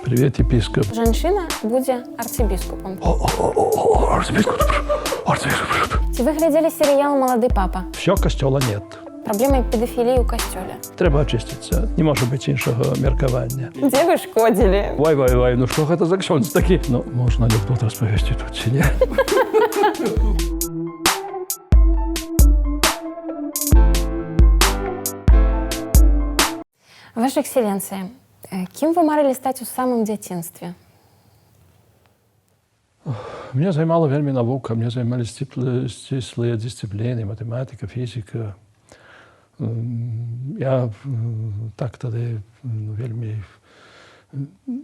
Привет, епископ. Жанчына будзе арцыбіскупам. Арцыбіскуп. Ці вы глядзелі серыял «Малады папа»? Все, костела нет. Праблемай педафіліі ў касцёле. Трэба ачысціцца. Не можа быць іншага меркавання. Дзе вы шкодзілі? Вай, ну што гэта за ксёндз такі? Ну, можна анекдот распавесці тут, ці не? Ваша экселенцыя, кім вы марылі стаць у самым дзяцінстве? Мне займала вельмі навука, мне займалі сціслыя дысцыпліны, матэматыка, фізіка. Я так тады вельмі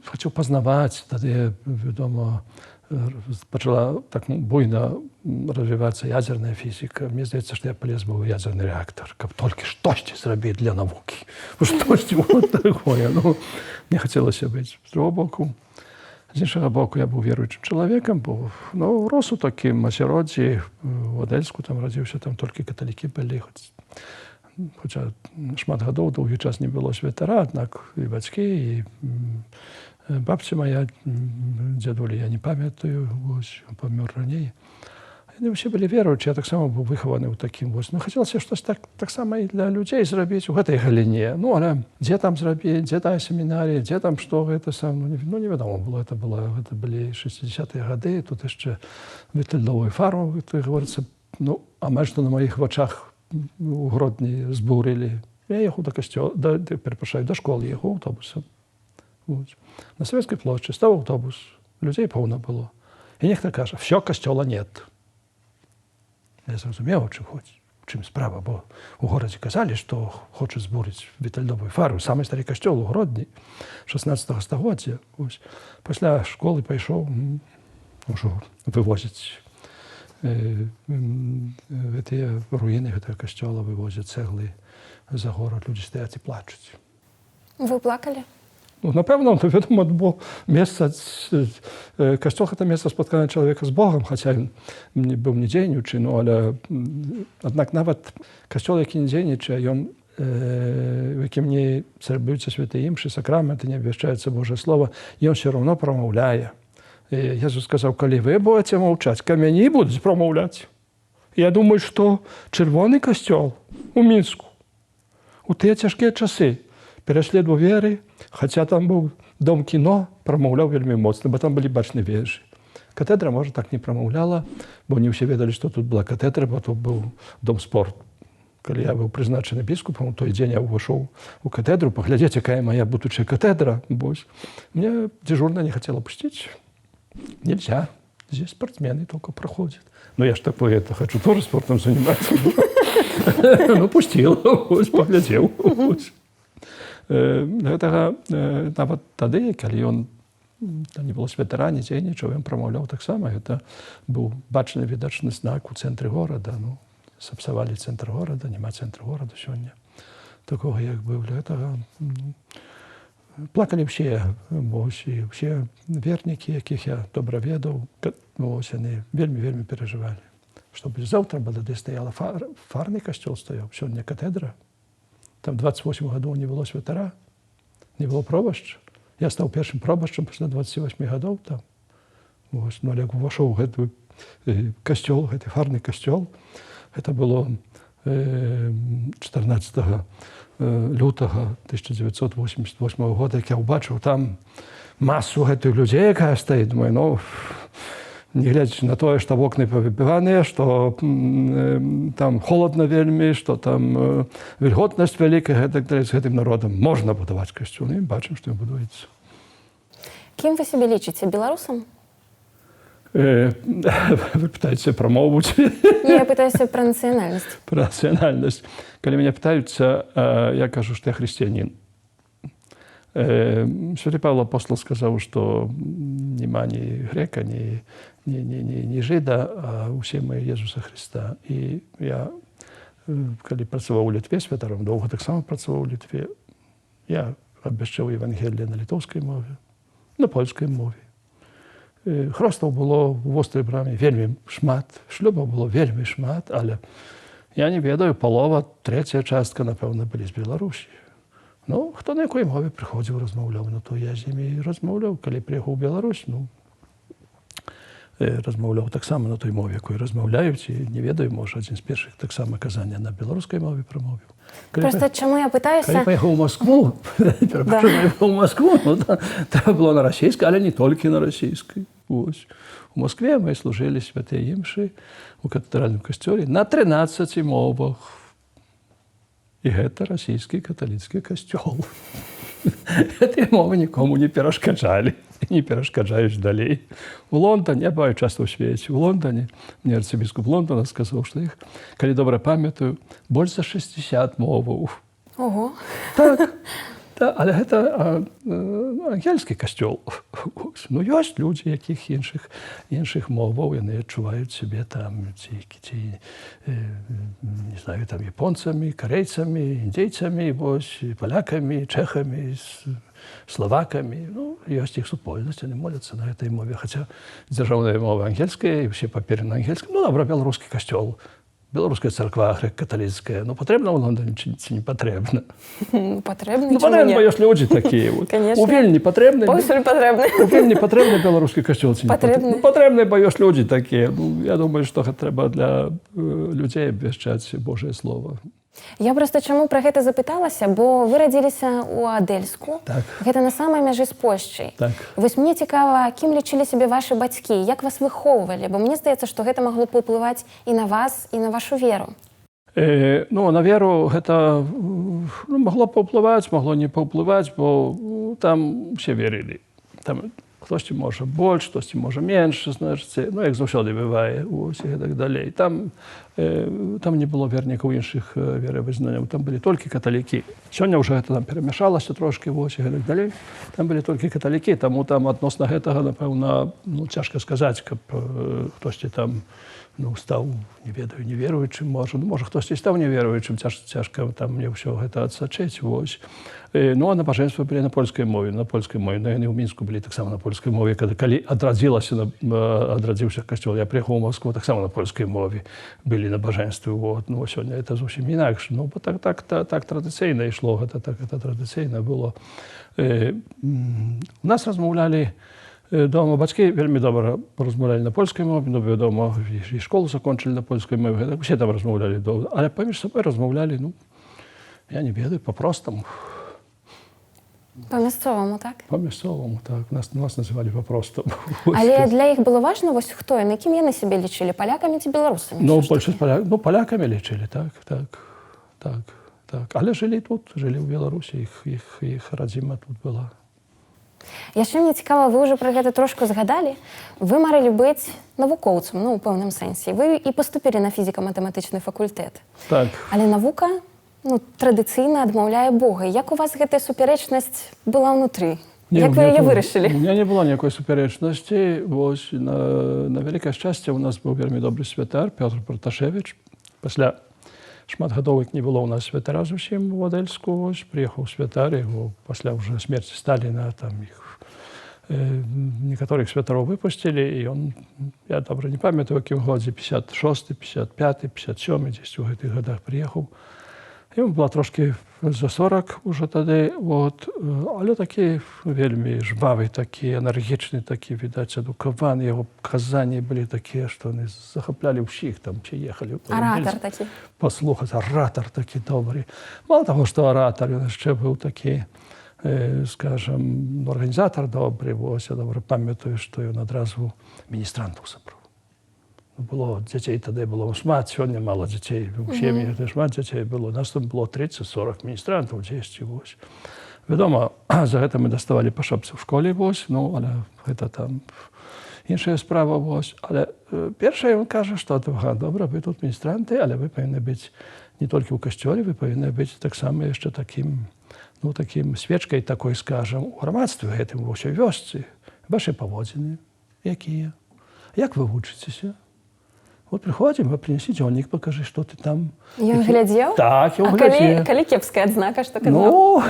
хацеў пазнаваць, тады, вядома, пачала так буйна развівацца ядзерная фізіка. Мне здаецца, што я палез бы ў ядзерны рэактар, каб толькі штосьці зрабіць для навукі. Штосьці вот такое. Ну, мне хацелася быць з другого боку. З іншага боку, я быў веруючым чалавекам, бо рос у такім асяроддзі, у Адельску там радзіўся, там толькі каталікі былі, хаця шмат гадоў, доўгі час не было святара, аднак і бацькі, і бабця моя, дзядулі, я не памятаю, памёр раней. Яны ўсе былі веруючыя, я таксама быў выхаваны ў такім. Ну, хацелася штось таксама і для людзей зрабіць у гэтай галіне. Ну, але дзе там зрабіць, дзе тая семінарія, дзе там што гэта сам, ну, невядома было. Гэта былі 60-е гады, тут яшчэ вітальдовую фару, гэта, говорится, ну, амаль што на маіх вачах у Гродні збурылі. Я ехаў да касцёла, да школы ехаў аўтобусам. На Савецкай плошчы стаў аўтобус, людзей поўна было. І нехта кажа, всё, касцёла нет. Я зразумеў, у чым справа, бо ў горадзе казалі, што хочуць збурыць вітальдовую фару. Самы стары касцёл у Гродні 16 стагоддзя. Пасля школы пайшоў ужо вывозіць гэтыя руіны гэтага касцёла, вывозяць цэглы за горад. Людзі стаяць і плачуць. Вы плакалі? Ну, напэўна, вядома, бо месца, касцёл гэта месца спаткання чалавека з Богам, хаця ён быў не дзейнічы, ну, але аднак нават касцёл, які не дзейнічае, ён, у якім не царбуюцца святыя імшы, сакраменты, не абвяшчаецца Божае Слова, ён все равно прамаўляе. Езус сказаў, калі вы будзеце маўчаць, камяні будуць прамаўляць. Я думаю, што чырвоны касцёл у Мінску у тыя цяжкія часы пераследу веры, хаця там быў дом кіно, прамаўляў вельмі моцна, бо там былі бачны вежы. Катедра, можа, так не прамаўляла, бо не ўсе ведалі, што тут была катедра, бо тут быў дом спорту. Калі я быў прызначаны біскупам, у той дзень я ўвайшоў у катедру, паглядзець, якая моя будучая катедра. Мне дзежурная не хацела пусціць. Нельзя. Здесь спортсмены только проходят. Ну, я ж такой, это хочу тоже спортом заниматься. Ну, пустил, поглядзеў. Гэтага нават тады, калі ён не было святара, не дзейнічаў, ён прамаўляў таксама. Гэта быў бачны відачны знак у цэнтры горада. Ну, сапсавалі цэнтр горада, няма цэнтра горада сёння. Такога, як быў для гэтага. Плакалі ўсе, ўсе вернікі, якіх я добра ведаў, яны вельмі перажывалі. Што заўтра балады стаяла фарны касцёл стаяў, сёння катедра. Там 28 гадоў не было святара, не было пробашча. Я стаў першым пробашчам пасля 28 гадоў там. Ну, але увайшоў гэты касцёл, гэты фарны касцёл. Гэта было 14 лютага 1988 года, як я ўбачыў там масу гэтых людзей, якая стаіць. Думаю, ну, не глядзячы на тое, што вокны павыбіваныя, што там холодна вельмі, што там вільготнасць вялікая, з гэтым народам можна будаваць касцёл. І бачым, што ён будуецца. Кім вы сябе лічыце, беларусам? Вы пытаецеся пра мову? Не, я пытаюся пра нацыянальнасць. Пра нацыянальнасць. Калі мяне пытаюцца, я кажу, што я хрысціянін. Святы Павел апостол сказаў, што няма ні грека, ні жыда, а ўсе мы Езуса Хрыста. І я, калі працаваў у Літве святаром, доўга таксама працаваў у Літве, я абвяшчаў Евангелие на літоўскай мове, на польскай мове. Хростаў было ў вострай браме вельмі шмат, шлюбаў было вельмі шмат, але я не ведаю, палова, трэцяя частка, напэўна, былі з Беларусі. Ну, хто на якій мові приходив, розмовляв, ну, то я з ними і розмовляв. Коли приїхав у Білорусь, ну, розмовляв так само на той мові, якою розмовляють. І не ведаю, може, один з перших так само казання на білоруській мові промовив. Просто чому я питаюся? Коли поїхав у Москву, поїхав у Москву, ну, треба було на російській, але не тільки на російській. Ось. У Москві ми служили святі імші у катедральному костьолі на 13 мовах. І гэта расійскі каталіцкі касцёл. Гэтыя мовы нікому не перашкаджалі, не перашкаджаюць далей. У Лондоне, я бываю часто ў свеце, у Лондоне, мне арцыбіскуп Лондона сказаў, што іх, калі добра памятаю, больш за 60 моваў. Ого. Так, так, але гэта ангельскі касцёл. Ну, ёсць людзі, якіх іншых моваў, яны адчуваюць сябе там, ці не знаю, там, японцамі, карейцамі, індзейцамі, вось, палякамі, чэхамі, словакамі. Ну, ёсць іх супольнасць, яны моляцца на гэтай мове. Хаця дзяржаўная мова ангельская, і ўсе паперы на ангельскай. Ну, добра, беларускі касцёл. Беларуская царква грэка-каталіцкая. Ну, патрэбна ў Лондоне ці не патрэбна? Патрэбна, ну, патрэбна, ёсць людзі такія. У Вільні патрэбны? Паўсюль патрэбны. У Вільні патрэбны беларускі касцёл ці не патрэбны? Патрэбны, бо ёсць людзі такія. Ну, я думаю, што трэба для людзей абвяшчаць Божае слово. Я проста чаму пра гэта запыталася, бо вы радзіліся ў Адэльску. Так. Гэта на самай мяжы з Польшчай. Так. Вось мне цікава, кім лічылі сябе вашы бацькі, як вас выхоўвалі, бо мне здаецца, што гэта магло б уплываць і на вас, і на вашу веру. Ну, на веру гэта магло паўплываць, магло не паўплываць, бо там усе верылі. Там хтосьці можа больш, хтосьці можа менш, значыць, ну, як заўсёды бывае, ось і так далей. Там не было вернікаў іншых веравызнанняў, там былі толькі каталікі. Сёння ўжо гэта там перамяшалася трошкі, вось і так далей. Там былі толькі каталікі, таму там адносна гэтага, напэўна, ну, цяжка сказаць, каб хтосьці там ну, стаў, не ведаю, неверуючым, можа. Ну, можа, хтосьці стаў неверуючым, цяжка там мне ўсё гэта адсачыць, вось. Ну, а набажэнствы былі на польскай мове, Ну, яны ў Мінску былі таксама на польскай мове. Калі адрадзіўся касцёл, я прыехаў у Москву таксама на польскай мове. Былі набажэнствы, вот. Ну, сёння это зусім інакш. Ну, бо так традыцыйна ішло, гэта традыцыйна было. У нас размаўлялі дома бацькі вельмі добра размаўлялі на польскай мове, ну, вядома, і школу закончылі на польскай мове, усе там размаўлялі добра. Але паміж сабой размаўлялі, ну, я не ведаю, па-простаму. Па-мясцоваму, так? Па-мясцоваму, так. Нас называлі па-простаму. Але для іх было важна, вось хто яны, кім яны сябе лічылі, палякамі ці беларусамі? Ну, большасць палякамі лічылі, так. Але жылі тут, жылі ў Беларусі, іх радзіма тут была. Яшчэ мне цікава, вы ўжо пра гэта трошку згадалі. Вы марылі быць навукоўцам, ну, у пэўным сэнсе. Вы і паступілі на фізіка-матэматычны факультэт. Так. Але навука, ну, традыцыйна адмаўляе Бога. Як у вас гэтая супярэчнасць была ўнутры? Як вы яе вырашылі? У меня не было ніякой супярэчнасці. Вось, на вялікае шчасце у нас быў вельмі добры святар, Пётр Праташевіч. Пасля шмат гадоў, як не было ў нас святара зусім у Адэльску, вось, прыехаў святар, яго пасля ўжо смерці Сталіна, там іх некаторых святароў выпусцілі, і ён, я добра не памятаю, у якім годзе, 56, 55, 57, дзесьці ў гэтых гадах прыехаў. Яму была трошкі за 40 ўжо тады, вот, але такі вельмі жвавы, такі энергічны, такі, відаць, адукаваны. Яго казанні былі такія, што яны захаплялі ўсіх, там, ці ехалі. Аратар такі. Паслухаць, аратар такі добры. Мало таго, што аратар, ён яшчэ быў такі, скажам, арганізатар добры, вось, я добра памятаю, што ён адразу міністрантаў сабраў. Было дзяцей тады было шмат, сёння мала дзяцей. У сем'і шмат дзяцей было. Нас там было 30-40 міністрантаў, 10, вось. Вядома, за гэта мы даставалі па шапцы ў школе, вось, ну, але гэта там іншая справа, вось. Але першае ён кажа, што добра, вы тут міністранты, але вы павінны быць не толькі ў касцёле, вы павінны быць таксама яшчэ такім, ну, такім свечкай такой, скажам, у грамадстве гэтым, ва ўсёй вёсцы. Вашы паводзіны, якія? Як вы вучыцеся? Вот приходим, вы принеси дзённік, покажи, что ты там. Ён глядзеў? Так, ён глядзеў. А калі кепская адзнака, што казаў?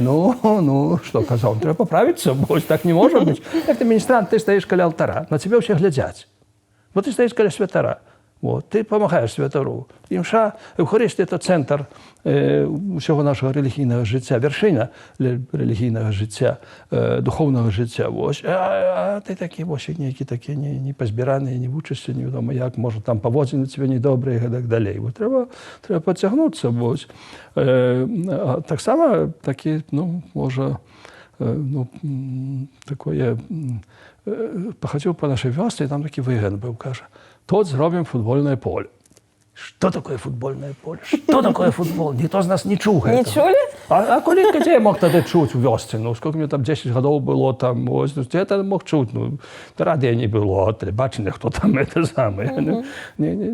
Ну, што казаў? Трэба паправіцца, вось так не можа быць. Як ты міністрант, ты стаіш каля алтара, на цябе ўсе глядзяць. Вот ты стаіш каля святара. От, ти допомагаєш святару. Імша, Евхарист – це центр всього нашого релігійного життя, вершина релігійного життя, духовного життя. Ось. А ти такий, ось, які такі не позбирані, не вчишся, невідомо як, може там поводять на тебе недобре і так далі. От, треба потягнутися. Ось. Так само, такі, може, такое, походил по нашей вёсце, и там такий виган был, каже, тут зробимо футбольное поле. Что такое футбольное поле? Что такое футбол? Никто из нас не чув. Не чули? А коли я мог тогда чуть в вёсце? Ну, сколько мне там 10 годов было, там, ось, я тогда мог чуть, радио не было, телебачення, хто там, это самое.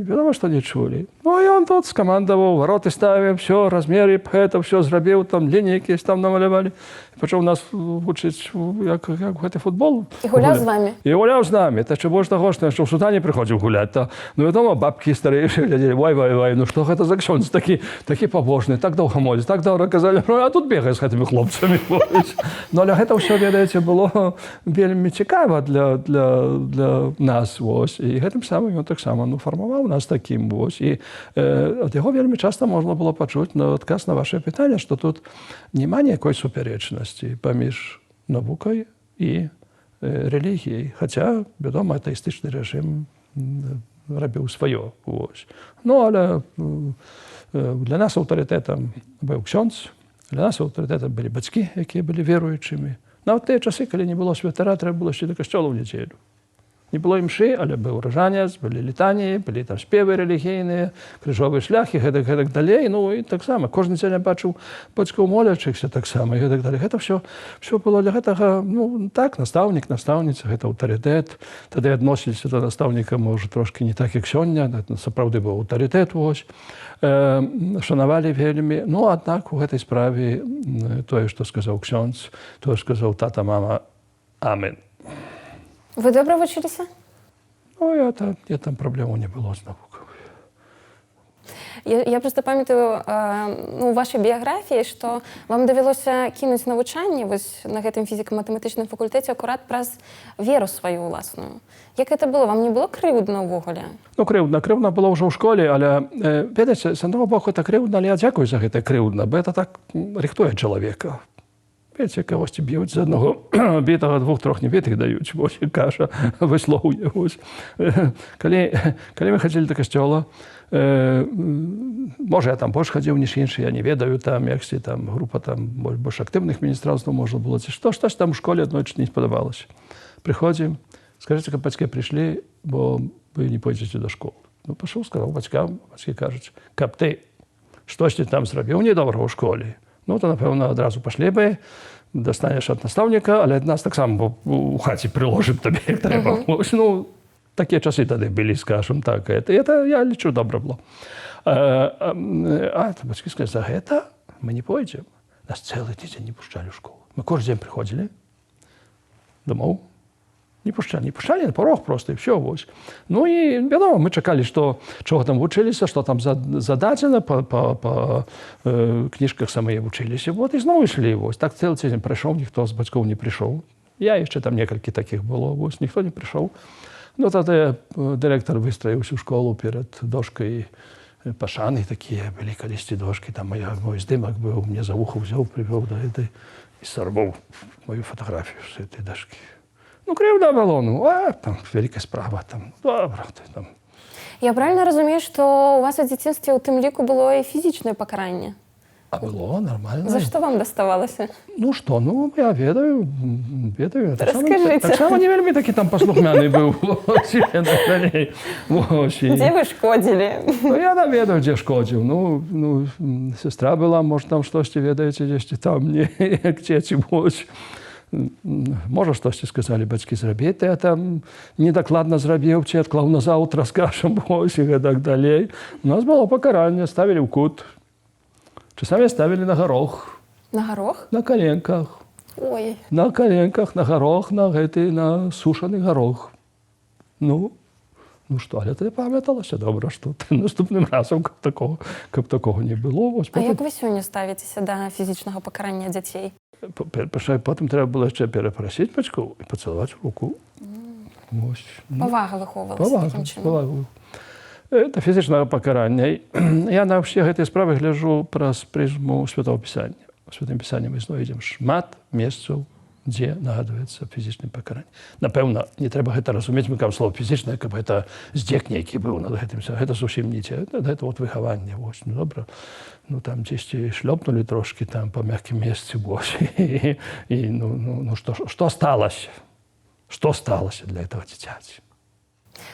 Потому что не чули. Ну, и он тут скомандовал, ворота ставим, все, размеры, это все зробив, там линейки там намалювали. Почав нас вчить, як грати футбол. І гуляв з вами? І гуляв з нами. Та ще більш того, що в суда не приходив гуляти. Та, відомо, бабки старіші гляділи, вай, ну що це за ксьонц, такі побожні, так довго молять, так довго казали, а тут бігає з цими хлопцями. Ну, але це все, видається, було вельми цікаво для нас. Ось. І тим самим він так само формував нас таким. Ось. І від його вельми часто можна було почути відказ на ваше питання, що тут немає ніякої суперечності поміж наукою і релігією. Хоча, відомо, атеїстичний режим робив своє. Ось. Ну, але для нас авторитетом був ксьонц, для нас авторитетом були батьки, які були віруючими. На в ті часи, коли не було святара, треба було ще до костьолу в неділю. Не було імши, але був рожанець, були літанії, були там співи релігійні, крижові шляхи, і так далі. Ну, і так само. Кожен день я бачив батьків молячихся так само, і так далі. Це все було для цього, ну, так, наставник, наставниця, це авторитет. Тоді відносилися до наставника, може, трошки не так, як сьогодні. Це, справді, був авторитет, ось. Шанували вельми. Ну, однак, у цій справі, те, що сказав ксьонц, те, що сказав тата, мама, амин. Ви добре вчилися? Ну, там проблем не було з наукою. Я просто пам'ятаю у вашій біографії, що вам довелося кинути навчання ось на гэтым фізико-математичному факультэце акурат праз веру свою власну. Як це було? Вам не було кривдно ўвогуле? Ну, кривдно було вже в школі, але, видите, з одного боку, це кривдно, але я дякую за це кривдно, бо це так рихтує чоловіка. Видите, когось б'ють з одного битого, двох-трьох небитих дають, ось і каша висловує. Ось. Коли ми ходили до костьола, може, я там більше ходив, ніж інші, я не ведаю, там, якщо там група там більш активних міністерств можна було. Щось там в школі одної не сподобалося. Приходимо, скажіть, як батьки прийшли, бо ви не пойдете до школи. Ну, пішов, сказав батькам, батьки кажуть, каб ти щось там зробив недоброго в школі, ну, то, напевно, одразу пішли би, достанеш від наставника, але нас так само у хаті приложить тобі, як треба. Ну, такі часи тоді були, скажімо так. Це, я лічу, добре було. А батьки сказали, за це ми не пойдемо. Нас цілий тиждень не пускали в школу. Ми кожен день приходили домов. Не пускали на порог просто, і все. Ось. Ну, і, відомо, ми чекали, чого там вчилися, що там задачено, по книжках саме вчилися. От, і знову йшли. Ось. Так цілий тиждень прийшов, ніхто з батьків не прийшов. Я ще там кілька таких було, ось, ніхто не прийшов. Ну, тоді директор вистроїв всю школу перед дошкою пашани такі, були колись ці дошки, там мой здимок був, мене за вухо взяв, привів до і сорвав мою фотографію з цієї дошки. Ну, кривда було, ну, там, велика справа, там, добре, там. Я правильно розумію, що у вас у дитинстві у тим ліку було і фізичне покарання? А було нормально. За що вам доставалося? Ну, що, ну, я ведаю. Розкажіть. Так само не вельми таки там послухняний був. Де ви шкодили? Ну, я не ведаю, де шкодив. Ну, сестра була, може, там щось ведаєте, десь там, не, як чечі, може, щось сказали батьки зробити, а там недокладно зробив, чи відклав на завтра, скажемо, ось, і так далі. У нас було покарання, ставили в кут. Часами ставили на горох. На горох? На коленках. Ой. На коленках, на горох, на сушений горох. Ну що, але ти пам'яталася добре, що наступним разом, каб такого не було. Ось, а як ви сьогодні ставитеся до фізичного покарання дітей? Потім треба було ще перепросити батьків і поцілувати руку. Ось. Повага виховувалася таким чином? Повагу. да фізічнага пакарання. Я на ўсе гэтыя справы гляджу праз прызму Святого Пісання. У Святым Пісанні мы знойдзем шмат месцаў, дзе нагадваецца фізічным пакараннем. Напэўна, не трэба гэта разумець, мы кажам слово фізічнае, каб гэта здзек нейкі быў над гэтым. Гэта зусім не те. Гэта вот выхаванне. Вось, ну добра. Ну там дзесьці шлёпнулі трошкі там па мяккім месцы. Вось. І ну што сталася? Што сталася для этого дзіцяці?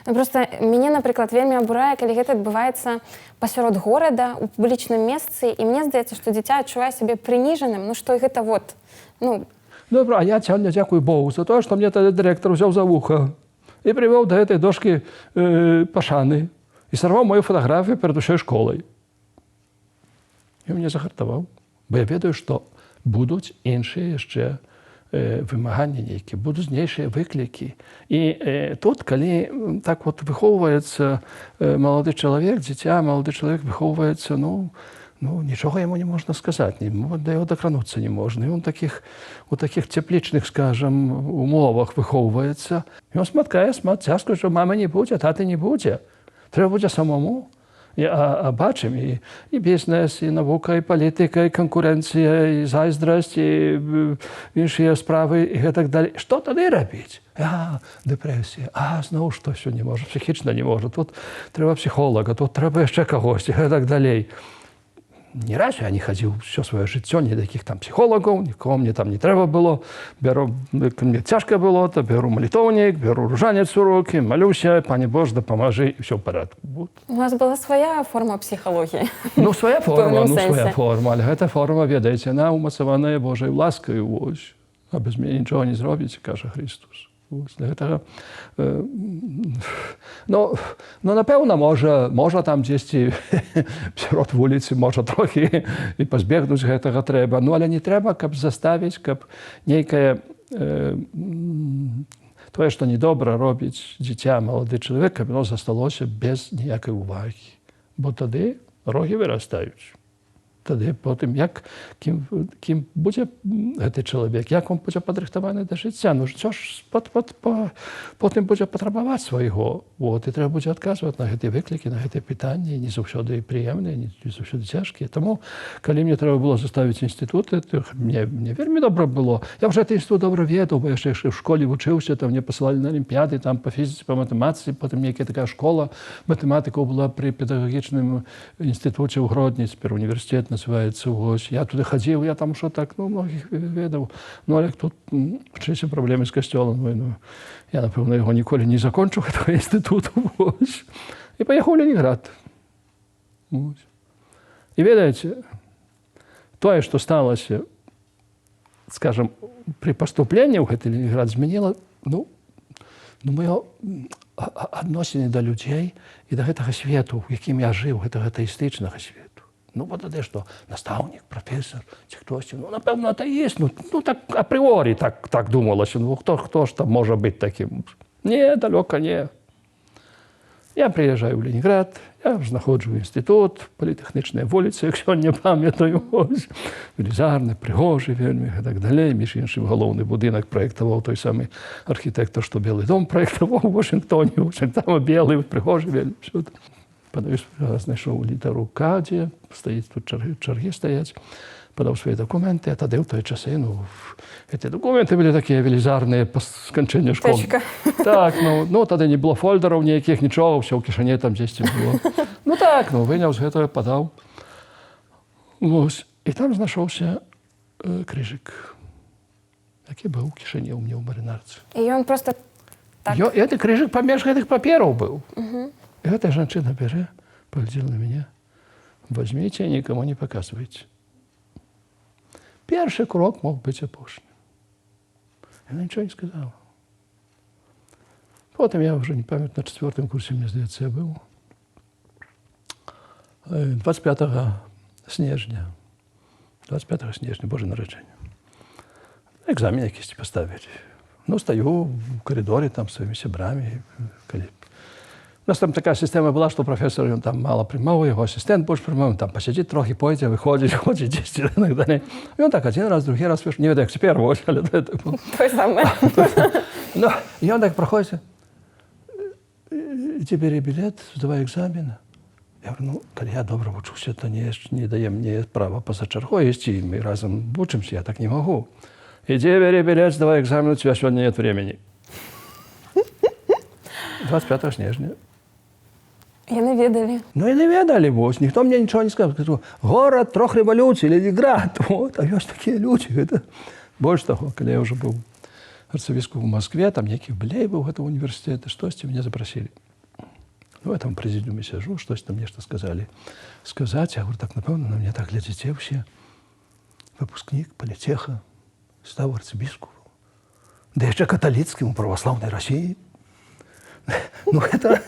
Ну, просто мяне, напрыклад, вельмі абурае, калі гэта адбываецца пасярод горада, у публічным месцы, і мне здаецца, што дзіця адчувае сябе прыніжаным, ну што гэта вот, ну... Добра, а я сёння дзякую Богу за тое, што мне тады дырэктар узяў за вуха і прывёў да гэтай дошкі пашаны і сарваў мою фатаграфію перад усёй школай. І мне загартаваў, бо я ведаю, што будуць іншыя яшчэ вымаганні нейкія, будуць іншыя выклікі. І тут, калі так вот выхоўваецца малады чалавек, дзіця, малады чалавек выхоўваецца, ну, нічога яму не можна сказаць, да яго дакрануцца не можна. І он у такіх цеплічных, скажам, умовах выхоўваецца. І он сматкае, цяжка, што мама не будзе, таты не будзе. Трэба будзе самому. А бачым і бізнес, і навука, і палітыка, і канкурэнцыя, і зайздрасць, і іншыя справы, і гэтак далей. Што тады рабіць? Дэпрэсія. Зноў штосьці не можа, псіхічна не можа. Тут трэба псіхолага, тут трэба яшчэ кагосьці, гэтак далей. Ні раз я не хадзіў ўсё сваё жыццё, ні такіх там псіхолагаў, нікому мне там не трэба было. Мне цяжка было, то бяру малітоўнік, бяру ружанец у рукі, малюся, Пане Боже, дапамажы, і ўсё ў парадку. У вас была свая форма псіхалогіі. Ну, свая форма, але гэта форма, ведаеце, яна ўмацаваная Божай ласкаю, вось. А без мяне нічога не зробіць, кажа Христус. Для гэтага, напэўна, можа там дзесьці сярод вуліцы, можа трохі і пазбегнуць гэтага трэба. Але не трэба, каб заставіць, каб нейкае тое, што недобра робіць дзіця, малады чалавек, каб яно засталося без ніякай увагі. Бо тады рогі вырастаюць. Тады потым, кім будзе гэты чалавек, як он будзе падрыхтаваны да жыцця. Ну, що ж потым будзе патрабаваць свайго. І трэба будзе адказваць на гэтыя выклікі, на гэтыя пытанні, не заўсёды прыемныя, не заўсёды цяжкія. Таму, калі мне трэба было заставіць інстытуты, мне вельмі добра было. Я ўжо гэты інстытут добра ведаў, бо яшчэ ў школе вучыўся, там мне пасылалі на алімпіяды, там па фізіцы, па матэматыцы, потым нейкая такая школа матэматыкаў была пры педагагічным інстытуце ў Гродні, цяпер універсітэт называецца. Вось. Я туды хадзіў, я там що так, многіх ведаў. Але тут пачаліся праблемы з касцёлам. Я, напэўна, яго ніколі не закончу, гэтага інстытуту. І паехаў у Ленінград. І ведаеце, тое, што сталася, скажам, пры паступленні ў гэты Ленінград змяніла, маё адносіны да людзей і да гэтага свету, у якім я жыў, гэтага атэістычнага свету. Бо тады што, настаўнік, прафесар, ці хтосьці, напэўна, атэіст, так апрыорі так думалася, хто ж там можа быць такім? Не, далёка не. Я прыязджаю ў Ленінград, я знаходжу інстытут, політэхнічныя вуліцы, як сёння памятаю, велізарны, прыгожы вельмі, так далей. Між іншым, галоўны будынак праектаваў той самы архітэктар, што Белы дом праектаваў у Вашынгтоне, там белы, прыгожы вельмі. Знайшоў літару К, дзе стаіць, тут чаргі стаяць, падаў свае дакументы, а тады ў той часы, гэтыя дакументы былі такія велізарныя па сканчэнні школы. Так, тады не было фольдараў ніякіх, нічога, ўсё ў кішане там дзесьці было. Выняў з гэтага, падаў. І там знайшоўся крыжык, які быў у кішане ў мне ў марынарцы. І ён проста так... Гэты крыжык паміж гэтых папераў быў. И эта женщина бере, поглядела на меня. Возьмите и никому не показывайте. Первый крок мог быть опошним. Она ничего не сказала. Потом я уже не памятаю, на 4-м курсе, мне здається, я был. 25 снежня. 25 снежня, Боже народження. Экзамен якийсь поставили. Стою в коридоре там своими сябрами. У нас там така система була, що професор він там мало приймав, його асистент більше приймав, він там посидить трохи, пойде, виходить, ходить, десь, і так далі. І він так один раз, другий раз, не веду, як тепер, але той самий. І він так проходить, ідзі бяры білет, здавай экзамен. Я говорю, ну, калі я добра вучуся, то не дае мне права па-за чаргой ісці, мы разам вучымся, я так не магу. Ідзі бяры білет, здавай экзамен, у тебя сёння нет времени. 25 снежня. Яны ведалі. Ну, яны ведалі, вось, ніхто мне нічого не сказаў. Кажу, горад 3 рэвалюцый, Ленинград, вот, а ёсць такія людзі, гэта. Больш таго, калі я ўжо быў арцыбіскуп у Москве, там некі блей быў гэта універсітэт, штосьці мяне запрасілі. Ну, я там у прэзідыуме сяжу, штось там нешта сказалі. Сказаць, я говорю, так, напэўна, на мне так глядзіце ўсе. Выпускнік політеха, стаў арцыбіскупам. Да яшчэ каталіцкім у праваслаўнай Расіі. Ну, это,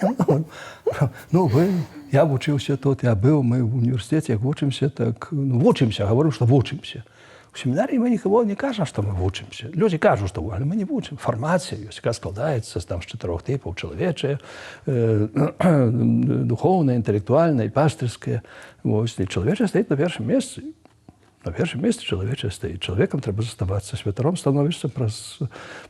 я вучыўся тут, я быў, мы в універсітэце, як вучымся, так, ну, вучымся, говорю, што вучымся. У семінарыі мы нікого не кажам, што мы вучымся. Людзі кажуць, што але мы не вучым. Фармацыя ёсць, яка складаецца там, з 4 типаў: чалавечая, духоўная, інтэлектуальная і пастырская. Вось, і чалавечая стаіць на першым месцы. На першым месцы чалавечая стаіць. Чалавекам трэба заставацца, святаром становішся праз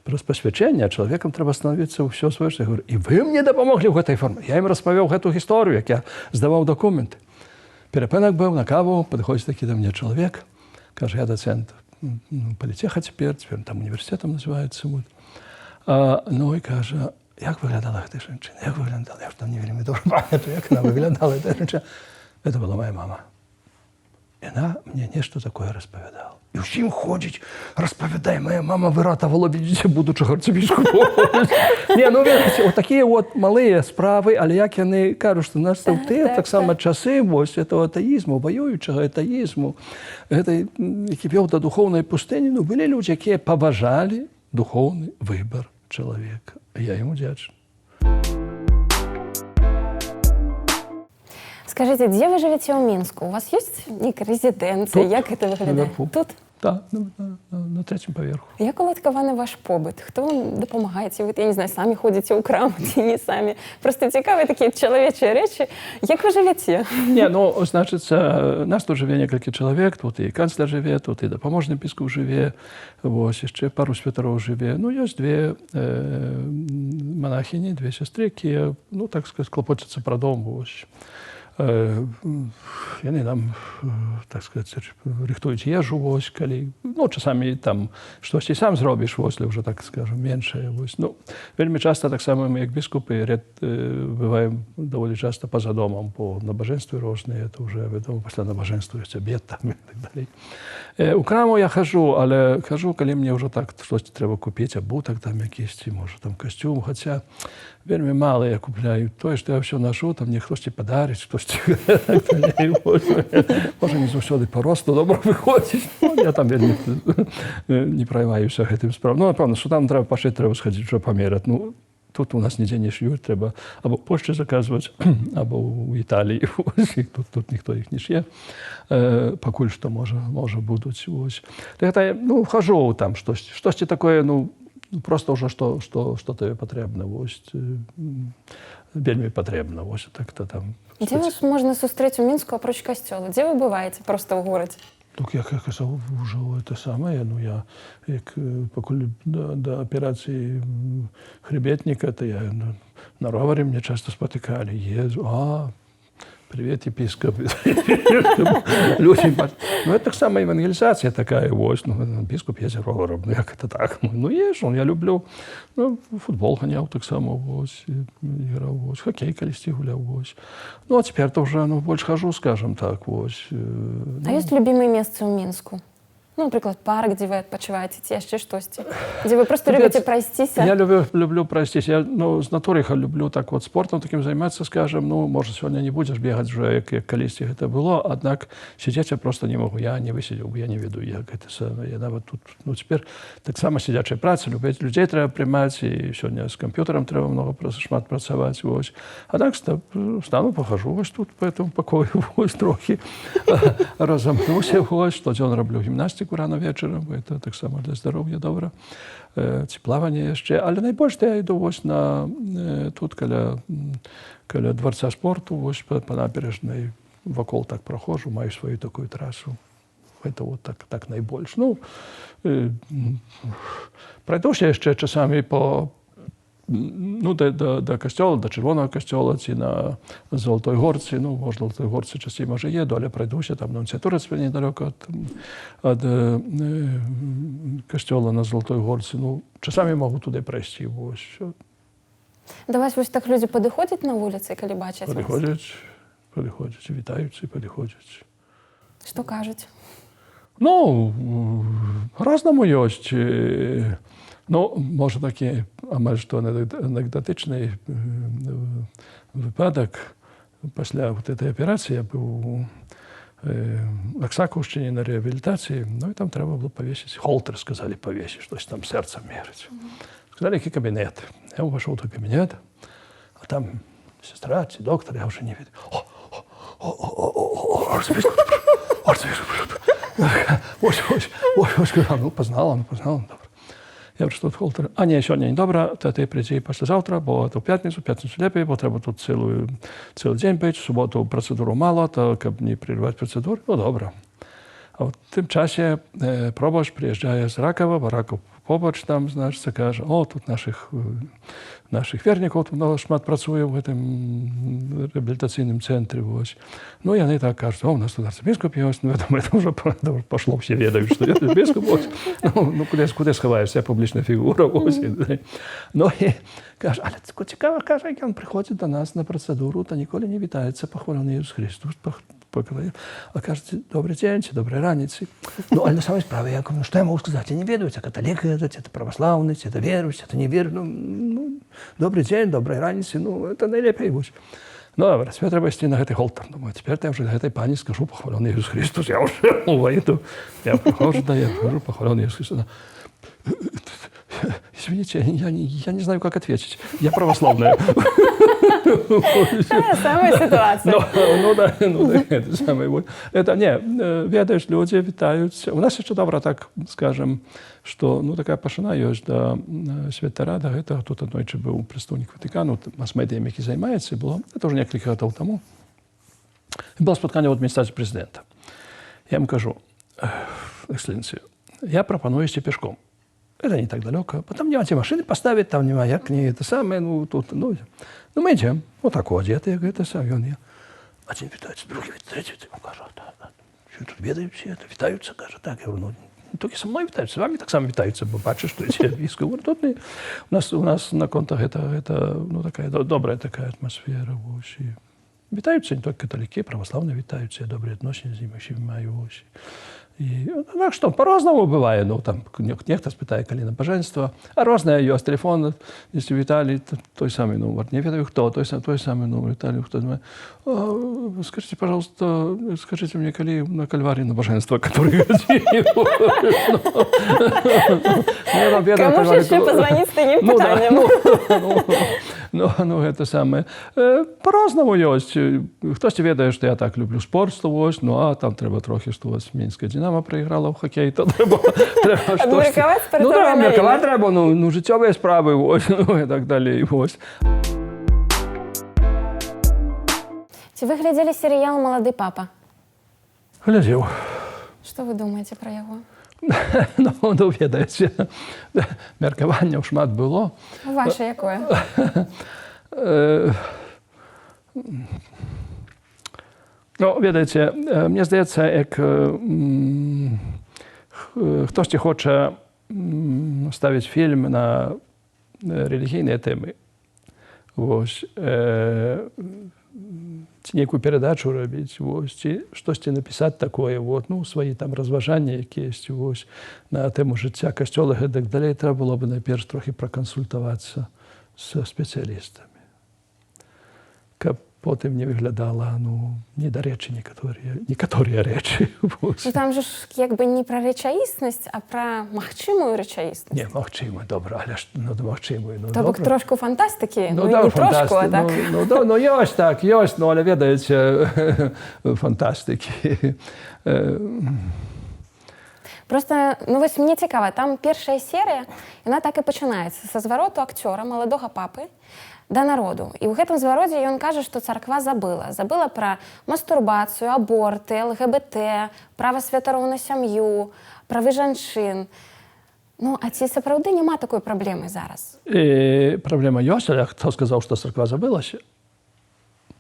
пасвячэнне, а чалавекам трэба становіцца ўсё сваё. Я говорю, і вы мне дапамоглі ў гэтай форме. Я ім распавёў гэту гісторыю, як я здаваў дакументы. Перапынак быў на каву, падыходзіць такі да мне чалавек, кажа, я дацэнт політеха цяпер там універсітетам называецца. Вот. Ну і кажа, як выглядала гэта жанчына? Як выглядала? Я ж там не вельмі добра памятаю, як яна выглядала, эта жанчына. Это была моя мама. Яна мне нешта такое распавядала. І ўсім ходзіць, распавядай, моя мама выратавала, видите, будучага арцыбіскупа. Не, ну, ведаеце, вот такія вот малыя справы, але як яны кажуць, што нас тыя таксама часы, вось, этого атеізму, ваюючага атеізму, гэтай, які вёў да духоўнай пустыні, ну, былі людзі, якія паважалі духоўны выбар чалавека. Я ім удзячны. Скажите, где вы живете в Минску? У вас есть некая резиденция? Тут, як это выглядає? наверху. Тут? Так, на 3-м поверху. Як уладкаваны ваш побыт? Хто вам дапамагае? Ці вы, я не знаю, самі ходзіце ў краму, ці не самі? Просто цікавыя такія чалавечыя рэчы. Як вы жывяце? Не, ну, значыцца, нас тут жыве некалькі чалавек, тут і канцляр жыве, тут і дапаможны біскуп жыве, вось, яшчэ пару святароў жыве. Ну, ёсць две монахіні, две сястры, якія, ну, так сказаць, клапоцяцца пра дом, вось. Яны нам, так сказаць, рыхтуюць ежу, вось, калі, ну, часамі там штосьці сам зробіш, вось, ўжо, так скажем, меншае, вось. Ну, вельмі часта таксама мы, як біскупы, бываем даволі часта па-за домам, по набажэнствы розныя, это уже, вядома, пасля набажэнства ёсць абед там і так далей. У краму я хожу, але хожу, калі мне ўжо так штосьці трэба купіць, абутак там якісьці, можа, там касцюм, хаця вельмі мала я купляю. Тое, што я ўсё нашу, там мне хтосьці падарыць, хтосьці можа, не заўсёды па росту добра выходзіць. Я там вельмі не праймаюся гэтым справам. Ну, напэўна, што там трэба пашыць, трэба схадзіць, што памераць. Ну, тут у нас нідзе не шьюць, трэба або ў Польшчы заказваць, або ў Італіі. Тут ніхто іх не шье. Пакуль што, можа, будуць. Гэта, ну, хожу там штосьці такое, ну, просто ўжо што табе патрэбна, вось, вельмі патрэбна, вось, так-то там. Дзе вас можна сустрэць у Мінску апроч касцёла? Дзе вы бываеце проста ў горадзе? Так, як я казаў, ўжо это самае, ну, я, як пакуль да аперацыі хребетніка, то я на ровары мне часто спатыкалі, езу, привет, епископ. Люди, ну, это так само евангелизация такая, вось, ну, епископ ездит роваром, ну, як это так? Ну, езжу, я люблю, ну, футбол гонял так само, вось, играл, вось, хоккей колести гулял, вось. Ну, а теперь-то уже, ну, больше хожу, скажем так, вось. А есть любимые места в Минску? Ну, наприклад, парк, де ви відпочиваєте, ці ще щось, де ви просто любите пройстися? Я люблю пройстися. Я, ну, з натури люблю так от спортом таким займатися, скажем. Ну, може, сьогодні не будеш бігати вже, як колись це було, однак сидіти я просто не можу. Я не висидів, я не веду, як це саме. Я навіть тут, ну, тепер так само сидяча праця, людей треба приймати, і сьогодні з комп'ютером треба шмат працювати, ось. А так стану, похожу ось тут, по этому покою, ось трохи розамнуся, ось, щоденно роблю гімнастику рано вечором, це так само для здоров'я добре, ці плавання ще. Але найбільше я йду ось тут, каля дворця спорту, ось по набережній, вокол так прохожу, маю свою таку трасу. Це от так найбільше. Ну, пройдуся ще часами по ну, до костьола, до Червоного костьола, ці на Золотой Горці. Ну, може, Золотой Горці часі, може, є, але пройдуся, там нунціатурець недалеко від костьола на Золотой Горці. Ну, часами можу туди прийти. Ось. До вас ось так люди підходять на вулиці, коли бачать вас? Підходять, вітаються і підходять. Що кажуть? Ну, разному є. Ну, може, такий, майже що анекдотичний випадок. Після цієї операції я був у Оксаковщині на реабілітації, ну і там треба було повісити. Холтер сказали повісити, щось там серцем мірить. Сказали, який кабінет. Я вийшов до кабінету, а там сестра, чи доктор, я вже не бачив. Ось, ну, познала, добре. Я вже тут холтер. А ні, сьогодні не добре, то ти прийди післязавтра, бо то в п'ятницю ліпше, бо треба тут цілий день бути, в суботу процедуру мало, то щоб не переривати процедуру, ну добре. А в тим часі пробач приїжджає з Ракова, бо Раков побач там, знаєш, це каже, о, тут наших вірників тут много шмат працює в цьому реабілітаційному центрі. Ось. Ну, і вони так кажуть, о, у нас тут арцебіскоп є, ось, ну, я думаю, це вже пішло, всі відають, що я арцебіскоп, ось. Ну, куди сховаєшся, публічна фігура, ось. Ну, і каже, але цікаво, каже, як він приходить до нас на процедуру, та ніколи не вітається, похвалений Ісус Христос, а кажете, добрый день, доброй раницы. Ну, а на самой справе, я говорю, ну, что я могу сказать? Я не ведаю, это католик, это православный, это верующий, это не верующий. Ну, добрый день, доброй раницы, ну, это найлепей будь. Ну, добре, тепер треба йти на цей холтер. Думаю, тепер я вже на цій пані скажу, похвалений Ісус Христос. Я вже вийду. Я приходжу, я кажу, похвалений Ісус Христос. Извините, я не знаю, как ответить. Я православная. Самая ситуация. Ну да, это самое. Это не, ведаешь, люди вітаються. У нас ще добре так, скажем, що, ну, така пашина є до Святара, до этого. Тут однойче був представник Ватикану, мас-медіям, який займається, було, це вже кілька років тому. Було споткання в адміністрації президента. Я йому кажу, екселенцію, я пропоную йти пішком. Это не так далеко. Потом не машины поставить, там нема, як не это самое, ну, тут, ну, мы идем. Вот так вот одеты, я говорю, это сам, он я. Один витается, другой, третий, он каже, да. Что тут ведают все, это витаются, каже, так. Я говорю, ну, не только со мной витаются, с вами так само витаются, бо бачишь, что эти виски. Говорю, тут не, у нас на контах это, ну, такая добрая такая атмосфера, ось. Витаются не только католики, православные витаются, я добрые отношения с ними маю, ось. І, так що, по-разному буває. Ну, там, ніхто спитає, коли набоженство, а різне є, телефон, якщо Віталій, той самий номер, не відаю хто, той самий номер, Віталій, хто думає, скажіть, пожалуйста, скажіть мені, коли на Кальварії набоженство, яке Кому ж ще позвонити з таким питанням? Ну, це саме. По-разному є. Хтось відає, що я так люблю спорт, ось, ну, а там треба трохи, що ось Мінська Динамо проіграла в хокей, то треба щось. Обміркувати спортивне Ну, так, обміркувати рівень. треба, ну, життєві справи, ось, ну, і так далі, ось. Чи ви глядели серіал «Молодий папа»? Глядів. Що ви думаєте про його? Ну, відається, міркування шмат було. Ваше якое? Ну, відається, мені здається, як хтось хоче ставити фільм на релігійні теми, ось, ці яку передачу робити, ось, чи щось написати таке, от, ну, свої там розважання якісь, ось, на тему життя костьола і так далі, треба було б найперш трохи проконсультуватися з спеціалістами. Щоб потім не виглядала, ну, недоречі некоторі речі. Ну, там же ж якби не про речаїсність, а про махчимую речаїсність. Ні, махчимую, добре, але ж, ну, махчимую, ну, Тобто трошку фантастики, ну, да, не трошку, а так. Ну, є так, є, ну, але відається фантастики. Просто, ну, ось мені цікаво, там перша серія, вона так і починається, со звороту актера, молодого папи, до народу. І в гэтым звароце ён кажа, што царква забыла пра мастурбацыю, аборты, ЛГБТ, права святароў на сям'ю, правы жанчын. Ну, а ці сапраўды няма такой праблемы зараз? Праблема ёсць, але хто сказаў, што царква забылася?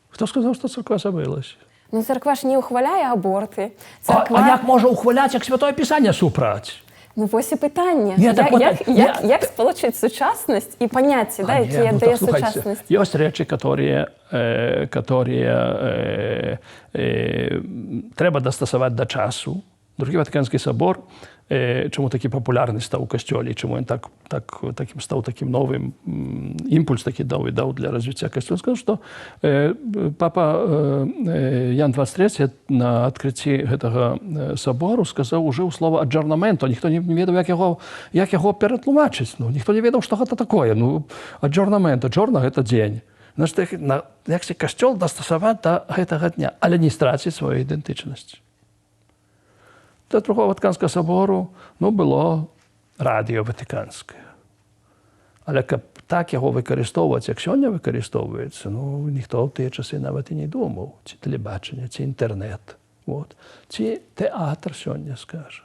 Хто сказаў, што царква забылася? Ну, царква ж не ухваляе аборты. А як можа ухваляць, як Святое Пісанне супраць? Ну, вось і пытанне. Не, так вот, Як спалучыць сучаснасць і паняцці, да, якія дае сучаснасць? Ёсць рэчы, которые трэба дастасаваць да часу. Другі Ватыканскі сабор, чаму такі папулярны стаў у касцёле, чаму ён стаў такім новым імпульс такі даў для развіцця касцёла. Сказаў, што папа Ян 23 на адкрыцці гэтага сабору сказаў, ужыў слова аджорнаменто. Ніхто не ведаў, як яго ператлумачыць. Ну, ніхто не ведаў, што гэта такое. Ну, аджорнаменто, аджорна гэта дзень. Значит, як касцёл дастасаваць да гэтага дня, але не страціць сваю ідэнтычнасць. До Другого Ватиканського собору було радіо Ватиканське. Але каб так його використовувати, як сьогодні використовується, ніхто в ті часи навіть і не думав. Чи телебачення, чи інтернет, чи театр сьогодні скаже,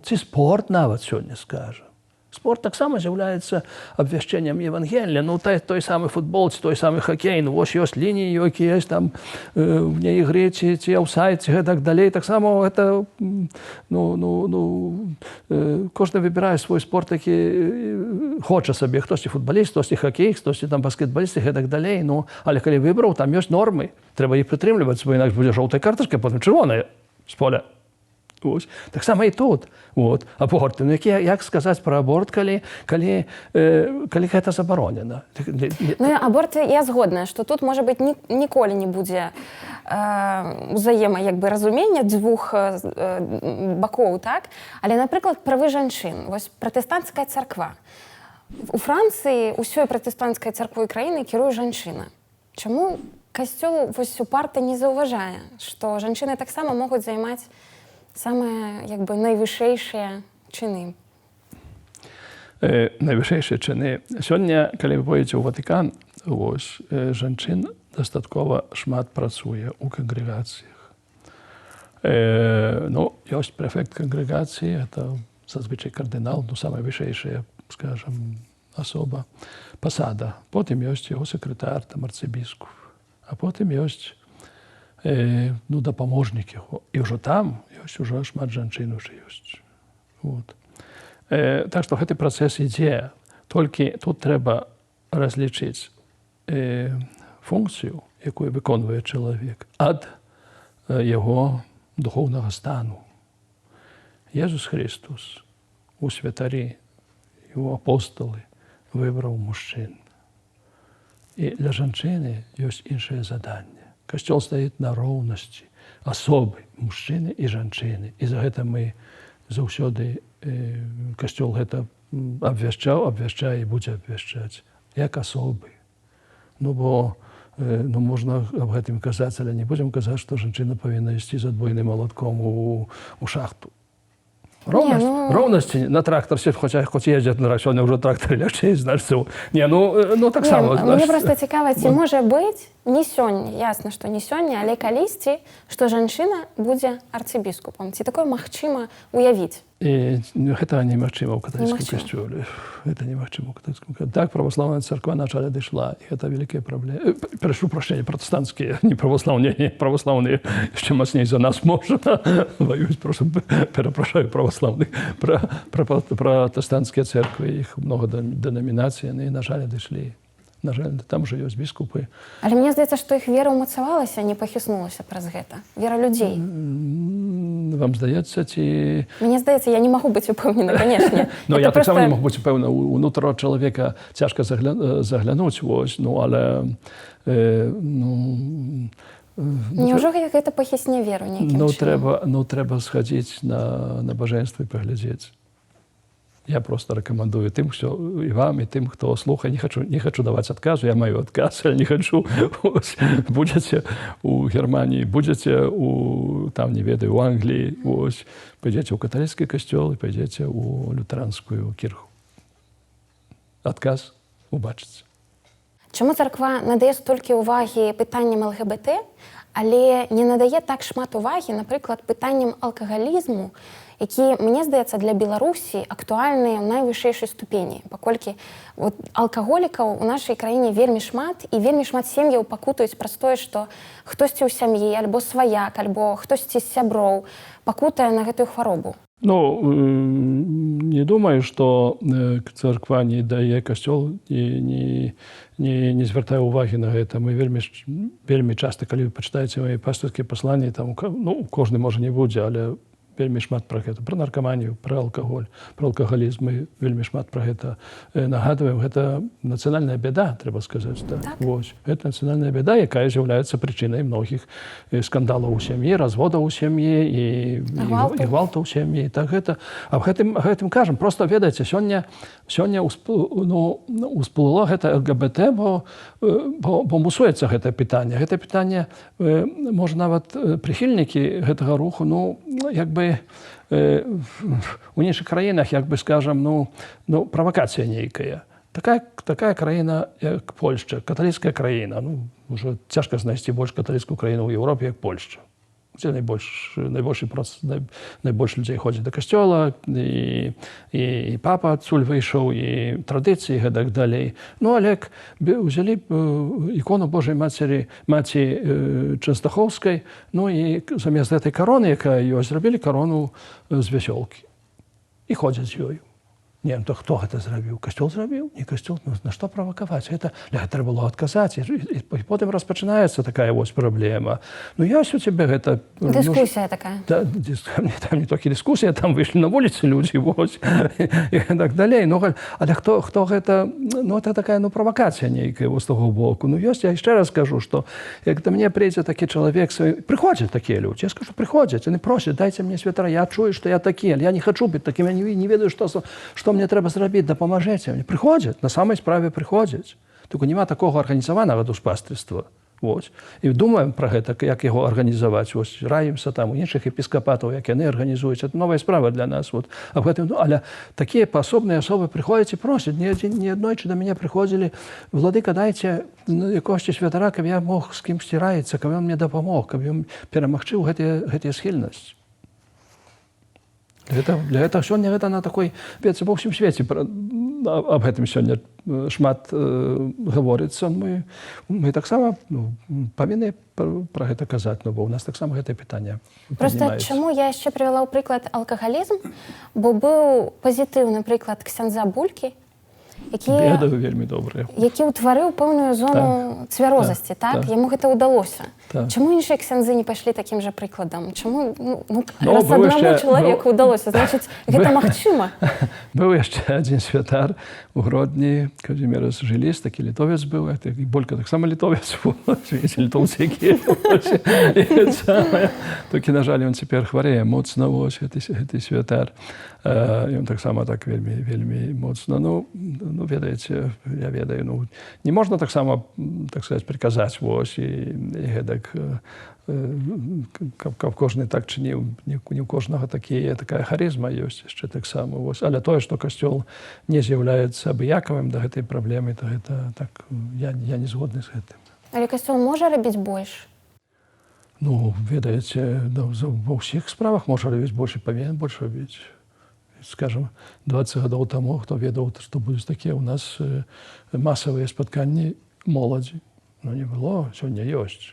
чи спорт навіть сьогодні скаже. Спорт так само з'являється обвященням Євангелія. Ну, той самий футбол, той самий хокей, ну, ось є лінії, які є там вне ігри, ці офсайд, і так далі. Так само, це, кожен вибирає свій спорт, який хоче собі. Хтось і футболіст, хтось і хокей, хтось і там баскетболіст, і так далі. Ну, але коли вибрав, там є норми. Треба їх притримлюватися, бо інакше буде жовта карточка, потім червона з поля. Ось. Так само і тут. Аборт. Ну, як сказати про аборт, коли гэта забаронена? Ну, аборт, я згодна, што тут, можа быць, ніколі не будзе разумення дзвюх бакоў, так? Але, напрыклад, правы жанчын. Вось пратэстанцкая царква. У Францыі ўсёй пратэстанцкай царквой краіны кіруе жанчына. Чаму касцёл вось упарта не заўважае, што жанчыны таксама могуць займаць самые найвышэйшыя чыны? Найвышэйшыя чыны. Сёння, калі вы поедзеце ў Ватыкан, жанчын дастаткова шмат працуе ў кангрэгацыях. Ёсць прэфект кангрэгацыі, это зазвычай кардынал, самая вышэйшая, скажам, асоба, пасада. Потым ёсць яго сакратар, там арцыбіскуп. А потым ёсць дапаможнік яго. І ўжо там ёсць ужо шмат жанчын уже ёсць. Так што гэты працэс ідзе. Толькі тут трэба разлічыць функцыю, якую выконвае чалавек, ад яго духоўнага стану. Езус Христос у святары і у апосталы выбраў мужчын. І для жанчыны ёсць іншае заданне. Касцёл стаіць на роўнасці асобы, мужчыны і жанчыны. І за гэта мы заўсёды, касцёл гэта абвяшчае і будзе абвяшчаць, як асобы. Бо можна аб гэтым казаць, але не будзем казаць, што жанчына павінна ісці з адбойным малатком у шахту. Роўнасці на трактарсе, хоць ездзяць на сёння ўжо трактары лягчэй, значыцца. Так само. Мне проста цікава, ці можа быць не сёння, ясна, што не сёння, але калісьці, што жанчына будзе арцыбіскупам. Ці такое магчыма уявіць? Гэта немагчыма ў каталіцкім касцёле. Гэта немагчыма ў каталіцкім касцёле. Так, праваслаўная царква начала дайшла, і гэта вялікая праблема. Прашу прашэння, пратэстанцкія, не праваслаўныя, праваслаўныя яшчэ мацней за нас можа ваюць, прошу, перапрашаю праваслаўных. Пратэстанцкія церквы, іх многа дэнамінацый, яны, на жаль, дайшлі. На жаль, там уже ёсць біскупы. Але мне здаецца, што іх вера ўмацавалася, не пахіснулася праз гэта. Вера людзей. Вам здаецца, ці... Мне здаецца, я не магу быць упэўнена, канешне. Я таксама не магу быць упэўнена. Унутр чалавека цяжка заглянуць, але... Няўжо гэта пахісне веру нейкім чынам? Трэба схадзіць на набажэнства і паглядзець. Я просто рекомендую тим, що і вам, і тим, хто слухає. Не хочу давати відказу, я маю відказ, але не хочу. Будете у Германії, будете у, там, не ведаю, у Англії, ось, пойдете у католицький костел і пойдете у лютеранську кірху. Відказ убачиться. Чому церква надає стільки уваги питанням ЛГБТ, але не надае так шмат увагі, напрыклад, пытанням алкагалізму, які, мне здаецца, для Беларусі актуальныя ў найвышэйшай ступені, паколькі алкаголікаў у нашай краіне вельмі шмат, і вельмі шмат сем'яў пакутаюць праз тое, што хтосьці ў сям'і, альбо сваяк, альбо хтосьці з сяброў пакутае на гэтую хваробу. Ну, не думаю, што царква не дае, касцёл не звяртае ўвагі на гэта. Мы вельмі часта, калі вы пачытаеце мае пастырскія пасланні, там, ну, кожны, можа, не будзе, але вельмі шмат пра гэта, пра наркаманію, пра алкаголь, пра алкагалізм, мы вельмі шмат пра гэта нагадваем. Гэта нацыянальная бяда, трэба сказаць. Так? Вось. Гэта нацыянальная бяда, якая з'яўляецца прычынай многіх скандалаў у сям'і, разводаў у сям'і і гвалтаў у сям'і. Так, гэта. А гэтым кажам, проста ведаеце, сёння усплыло гэта ЛГБТ, бо мусуецца гэтае пытанне. Гэтае пытанне, можа, нават прыхільнікі гэтага руху, ну, як бы у іншых краінах, як бы, скажам, правакацыя нейкая. Такая краіна, як Польшча, каталіцкая краіна. Ну, ўжо цяжка знайсці больш каталіцкую краіну ў Еўропе, як Польшча. Дзе найбольш людзей ходзяць да касцёла, і папа адсюль выйшаў, і традыцыі, гэтак далей. Ну, але ўзялі ікону Божай Маці Чэнстахоўскай, ну, і замест гэтай кароны, якая ёсць, зрабілі карону з вясёлкі. І ходзяць з ёю. Не, то хто гэта зрабіў? Касцёл зрабіў? Не касцёл. Ну, на што правакаваць? Гэта трэба было адказаць. І потым распачынаецца такая вось праблема. Ну, ёсць у цябе гэта... Дыскусія такая. Там не толькі дыскусія, там выйшлі на вуліцы людзі, вось, і так далей. Але хто гэта... Ну, это такая, правакацыя нейкая вось таго боку. Ну, ёсць, я яшчэ раз скажу, што як да мне прыйдзе такі чалавек, прыходзяць такія людзі. Я скажу, прыходзяць, яны просяць, дайце мне святара, я чую, што я такі, але я не хачу быць такім, я не ведаю, што мне трэба зрабіць, дапамажэце. Мне прыходзяць, на самай справе прыходзяць. Толькі няма такога арганізаванага душпастерства. Вось. І думаем пра гэта, як яго арганізаваць. Вось, раімся там у іншых епіскапатаў, як яны арганізуюць. Это новая справа для нас. Вот. Але такія паасобныя асобы прыходзяць і просяць. Не аднойчы да мяне прыходзілі: владыка, дайце якогосьці святара, каб я мог з кімсьці раіцца, каб ён мне дапамог, каб ён перамагчы ў гэтыя схільнасці. Для гэтага сёння гэта на такой, ведаеце, ва ўсім свеце аб гэтым сёння шмат гаворыцца. Мы таксама павінны пра гэта казаць, бо ў нас таксама гэтае пытанне паднімаецца. Проста чаму я яшчэ прывяла ў прыклад алкагалізм, бо быў пазітыўны прыклад ксяндза Булькі, які ўтварыў пэўную зону цвярозасці, так? Яму гэта ўдалося. Чаму іншыя ксяндзы не пайшлі такім жа прыкладам? Чаму, раз аднаму чалавеку ўдалося, значыць, гэта магчыма. Быў яшчэ адзін святар у Гродні, Казімірас Жыліс, такі літовец быў, і Булька таксама літовец быў, літоўцы якія. Толькі, на жаль, ён цяпер хварэе моцна, гэты святар. Ён таксама так вельмі моцна. Ну, ведаеце, я ведаю, не можна таксама, так сказаць, приказаць, вось, і гэтак, каб кожны так чыніў, не ў кожнага такая харызма ёсць яшчэ таксама. Але тое, што касцёл не з'яўляецца абыякавым да гэтай праблемы, то гэта так, я не згодны з гэтым. Але касцёл можа рабіць больш? Ну, ведаеце, ва ўсіх справах можа рабіць больш і павінен больш рабіць. Скажем, 20 гадоў таму, хто ведаў, што будуць такія ў нас масавыя спатканні моладзі. Ну, не было, сёння ёсць.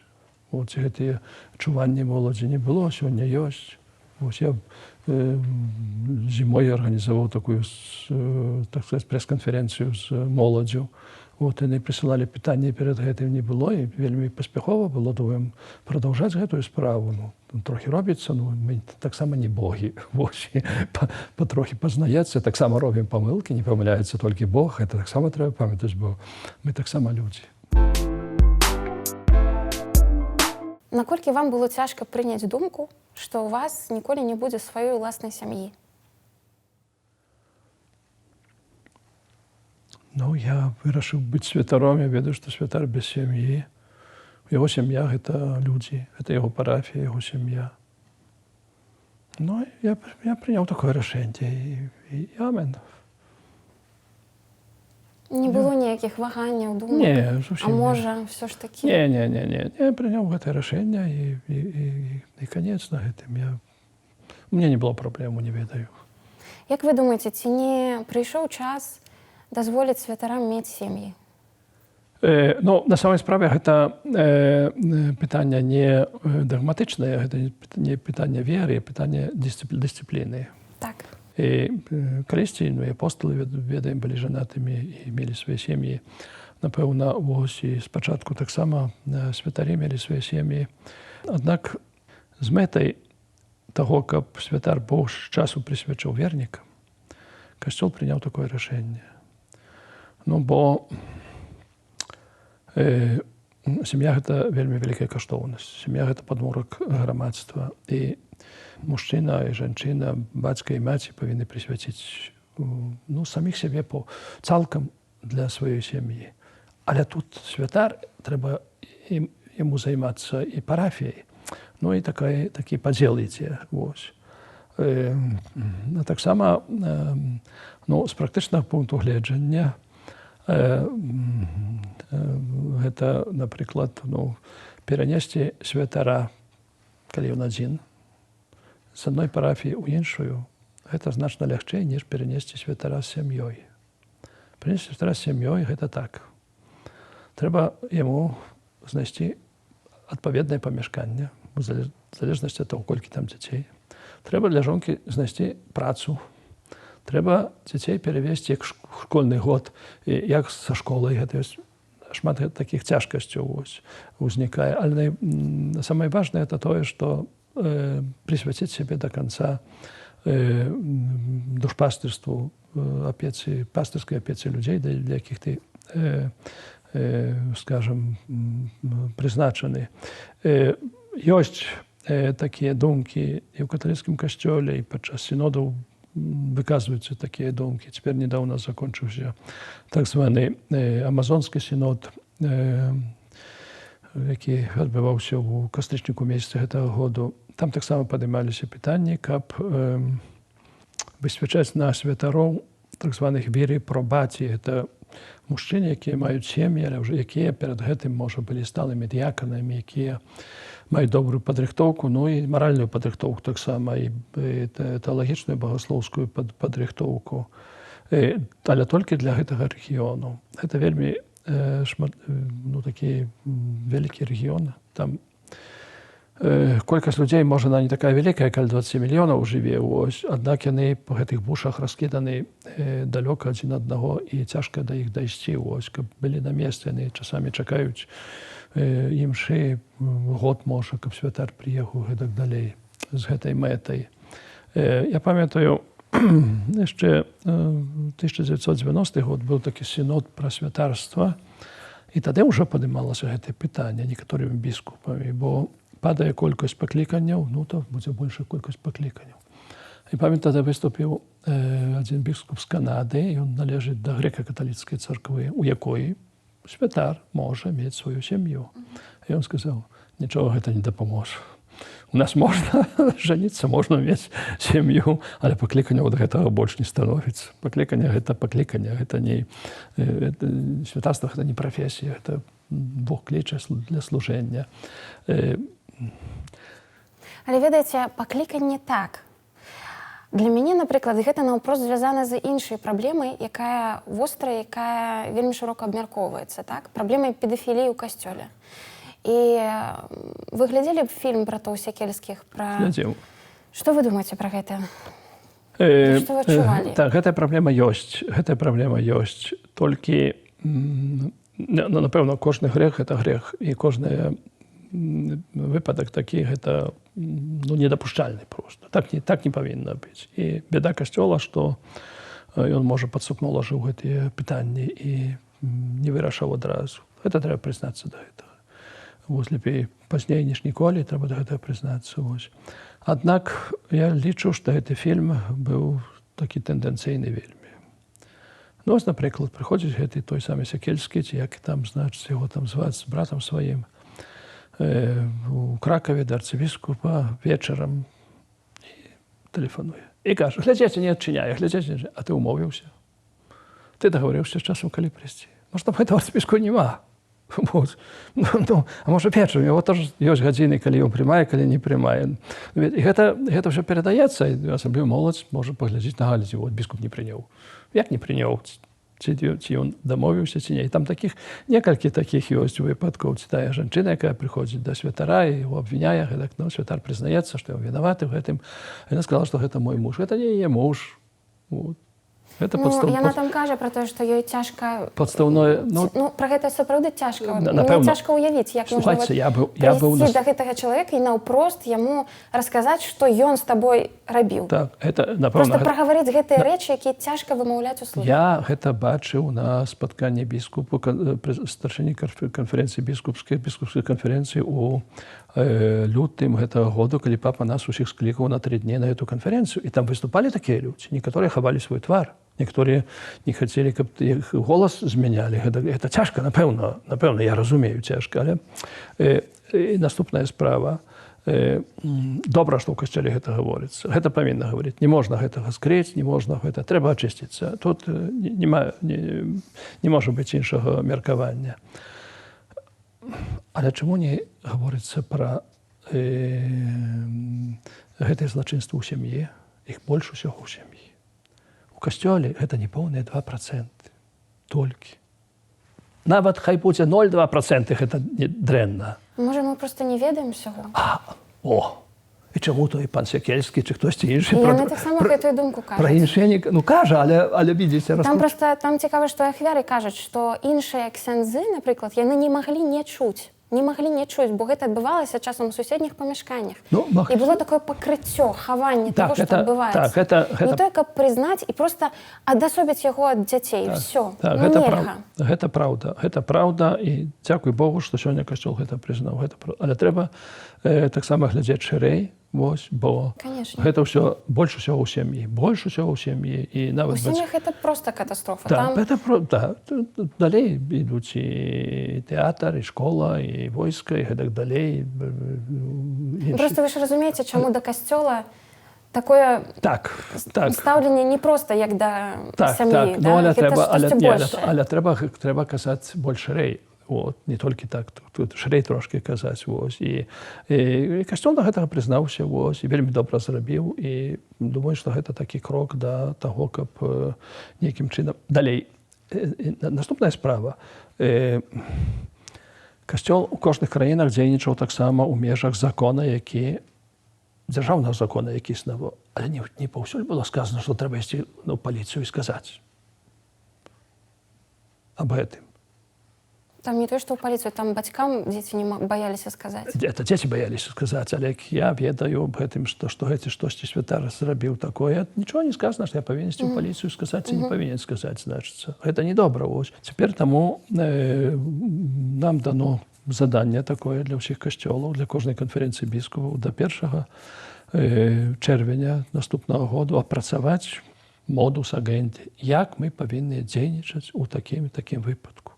Вот гэтыя чуванні моладзі не было, сёння ёсць. Вось я зімой арганізаваў такую, так сказаць, прэс-канферэнцыю з моладзю. Вот, яны прысылалі пытанні, перад гэтым не было, і вельмі паспяхова было, думаем, прадаўжаць гэтую справу. Трохі робіцца, мы таксама не богі. Вось, патрохі пазнаецца, таксама робім памылкі, не памыляецца толькі Бог, гэта таксама трэба памятаць, бо мы таксама людзі. Наколькі вам было цяжка прыняць думку, што ў вас ніколі не будзе сваёй уласнай сям'і? Ну, я вырашыў быць святаром, я ведаю, што святар без сям'і. Яго сям'я – гэта людзі, гэта яго парафія, яго сям'я. Ну, я прыняў такое рашэнне, і амен. Не было ніякіх ваганняў, думак? Не, А зусім не. можа, все ж такі? Не, я прыняў гэтае рашэнне і канец на гэтым. У меня не было праблем, не ведаю. Як вы думаеце, ці не прыйшоў час дазволіць святарам мець сем'і? Ну, на самой справе гэта пытанне не дагматычнае, гэта не пытанне веры, пытанне дысцыпліны. Так. І калісьці, і апостолы, ведаем, былі жанатымі і мелі свае сем'і. Напэўна, вось і спачатку таксама святары мелі свае сем'і. Аднак з мэтай таго, каб святар больш часу прысвячыў вернікам, Касцёл прыняў такое рашэнне. Ну, бо сям'я – гэта вельмі вялікая каштоўнасць. Сям'я – гэта падмурак грамадства. І мужчына і жанчына, бацька і маці павінны прысвяціць саміх сябе цалкам для сваёй сям'і. Але тут святар, трэба яму займацца і парафіяй. Ну і такі падзел ідзе. Таксама з практычнага пункту гледжання гэта, напрыклад, перанесці святара, калі ён адзін, з адной парафіі ў іншую, гэта значна лягчэй, ніж перанесці святара з сям'ёй. Перанесці святара з сям'ёй – гэта так. Трэба яму знайсці адпаведнае памяшканне, у залежнасці ад таго, колькі там дзяцей. Трэба для жонкі знайсці працу. Трэба дзяцей перавесці як школьны год, як са школай. Гэта шмат такіх цяжкасцяў узнікае. Але самае важнае – это тое, што прысвяціць сябе да канца душпастырству, пастырскай апецы людзей, для якіх ты, скажам, прызначаны. Ёсць такія думкі і ў каталіцкім касцёле, і падчас сінодаў выказваюцца такія думкі. Цяпер нядаўна закончыўся так званы амазонскі сінод, які адбываўся ў кастрычніку месяца гэтага году. Там таксама падымаліся пытанні, каб высвячаць на святароў так званых віры пробаці. Гэта мужчыны, якія маюць сем'і, але ўжо якія перад гэтым, можа, былі сталымі дыяканамі, якія маюць добрую падрыхтоўку, ну і маральную падрыхтоўку таксама, і тэалагічную, багаслоўскую падрыхтоўку. Але толькі для гэтага рэгіёну. Гэта вельмі такі вялікі рэгіён. Там колькасць людзей, можа, она не такая вялікая, каля 20 мільёнаў жыве. Аднак яны па гэтых бушах раскіданы далёка адзін ад аднаго, і цяжка да іх дайсці. Каб былі на месцы, яны часамі чакаюць імшы год, можа, каб святар прыехаў гэтак далей з гэтай мэтай. Я памятаю, яшчэ 1990 год быў такі сінод пра святарства, і тады ўжо падымалася гэтае пытанне некаторымі біскупамі, бо падае колькасць пакліканняў, то будзе большая колькасць пакліканняў. І памятаю, тады выступіў адзін біскуп з Канады, ён належыць да грэка-каталіцкай царквы, у якой святар можа мець сваю сям'ю. І ён сказаў, нічога гэта не дапаможа. У нас можна жаніцца, можна мець сям'ю, але пакліканняў ад гэтага больш не становіцца. Пакліканне – гэта пакліканне, гэта не святарства, гэта не прафесія, гэта Бог кліча для служэння. Але ведаеце, пакліканне так. Для мяне, напрыклад, гэта наўпрост звязана з іншай праблемай, якая вострая, якая вельмі шырока абмяркоўваецца, так? Праблемай педафіліі ў касцёле. І вы глядзелі б фільм братоў Сякельскіх? Глядзеў. Што вы думаеце пра гэта? Што вы адчувалі? Так, гэтая праблема ёсць. Толькі, напэўна, кожны грэх – гэта грэх, і кожны выпадак такі – гэта недапушчальны проста. Так не павінна быць. І бяда касцёла, што ён, можа, падсупнула жыў гэтыя пытанні і не вырашаў адразу. Гэта трэба прызнацца да гэтага. Лепей пазней, ніж ніколі, трэба да гэтага прызнацца. Аднак я лічу, што гэты фільм быў такі тэндэнцыйны вельмі. Напрыклад, прыходзіць гэты той самы Сякельскі, ці як там, значыць, яго там зваць з братам сваім, у Кракаве да арцыбіскупа вечарам і тэлефануе. І кажа, глядзеце, не адчыняе, глядзеце, а ты ўмовіўся. Ты дагаворыўся часам, калі прыйсці. Можа, там гэтага спіску няма. А можа, вечарам, яго тоже ёсць гадзіны, калі ён прымае, калі не прымае. І гэта ўсё перадаецца, і асабліва моладзь можа паглядзець на галідзе, от біскуп не прыняў. Як не прыняў? Ці ён дамовіўся, ці не. І там некалькі такіх ёсць выпадкаў. Ці тая жанчына, якая прыходзіць да святара і яго абвіняе, гэтак, ну, святар прызнаецца, што ён вінаваты ў гэтым. Яна сказала, што гэта мой муж. Гэта не яе муж. Вот. Гэта яна там кажа пра тое, што ёй цяжка... Падстаўное... Пра гэта сапраўды цяжка. Мне цяжка ўявіць, як можна прыйсці да гэтага чалавека і наўпрост яму расказаць, што ён з табой рабіў. Так, гэта, напэўна... Проста прагаварыць гэтыя рэчы, якія цяжка вымаўляць услух. Я гэта бачыў на спатканні біскупу, старшыні канферэнцыі біскупскай канферэнцыі у лютым гэтага году, калі папа нас усіх склікаў на 3 дні на эту канферэнцыю. І там выступалі такія людзі. Некаторыя хавалі свой твар. Некаторыя не хацелі, каб іх голас змянялі. Гэта цяжка, напэўна, я разумею, цяжка. Але наступная справа. Добра, што ў касцёле гэта гаворыцца. Гэта павінна гаварыць. Не можна гэтага скрыць, не можна гэта. Трэба ачысціцца. Тут не можа быць іншага меркавання. Але чаму не гаворыцца пра гэтае злачынства ў сям'і? Іх больш усяго ў сям'і. У касцёле гэта не поўныя 2%. Толькі. Нават хай будзе 0,2%, гэта не дрэнна. Можа, мы проста не ведаем усяго? І чаму той пан Сякельскі, ці хтосьці іншы... Яны таксама гэтую думку кажуць. Пра іншыя кажа, але видзіце... Там цікава, што ахвяры кажуць, што іншыя ксяндзы, напрыклад, яны не маглі не чуць. Не маглі не чуць, бо гэта адбывалася часам у суседніх памяшканнях. І было такое пакрыццё, хаванне таго, што адбываецца. Не тое, каб прызнаць і проста адасобіць яго ад дзяцей. Всё. Нельга. Гэта праўда. Гэта праўда. І дзякуй Богу, што сёння касцёл гэта прызнаў. Але трэба таксама глядзець шырэй, бо гэта ўсё больш усяго ў сям'і. Больш усяго ў сям'і. У сям'ях гэта проста катастрофа. Далей ідуць і тэатр, і школа, і войска, і гэтак далей. Проста вы ж разумееце, чаму да касцёла такое стаўленне не проста як да сям'і. Але трэба казаць больш шырэй. Не толькі так, тут шырэй трошкі казаць. І касцёл на гэтага прызнаўся, і вельмі добра зрабіў. І думаю, што гэта такі крок да таго, каб нейкім чынам... Далей, наступная справа. Касцёл у кожных краінах дзейнічаў таксама ў межах закона, дзяржаўнага закона, які існаваў. Але не паўсюль было сказано, што трэба ісці ў паліцыю і сказаць аб гэтым. Там не тое, што ў паліцыю, там бацькам дзеці не баяліся сказаць. Это дзеці баяліся сказаць, але я ведаю аб гэтым, што гэты штосьці святар зрабіў такое. Нічого не сказано, што я павінен ісці ў паліцыю сказаць, ці не павінен сказаць, значыцца. Гэта недобра. Цяпер таму нам дано заданне такое для ўсіх касцёлаў, для кожнай канферэнцыі біскупаў да 1 чэрвеня наступнага году апрацаваць модус агенди, як мы павінны дзейнічаць у такім выпадку.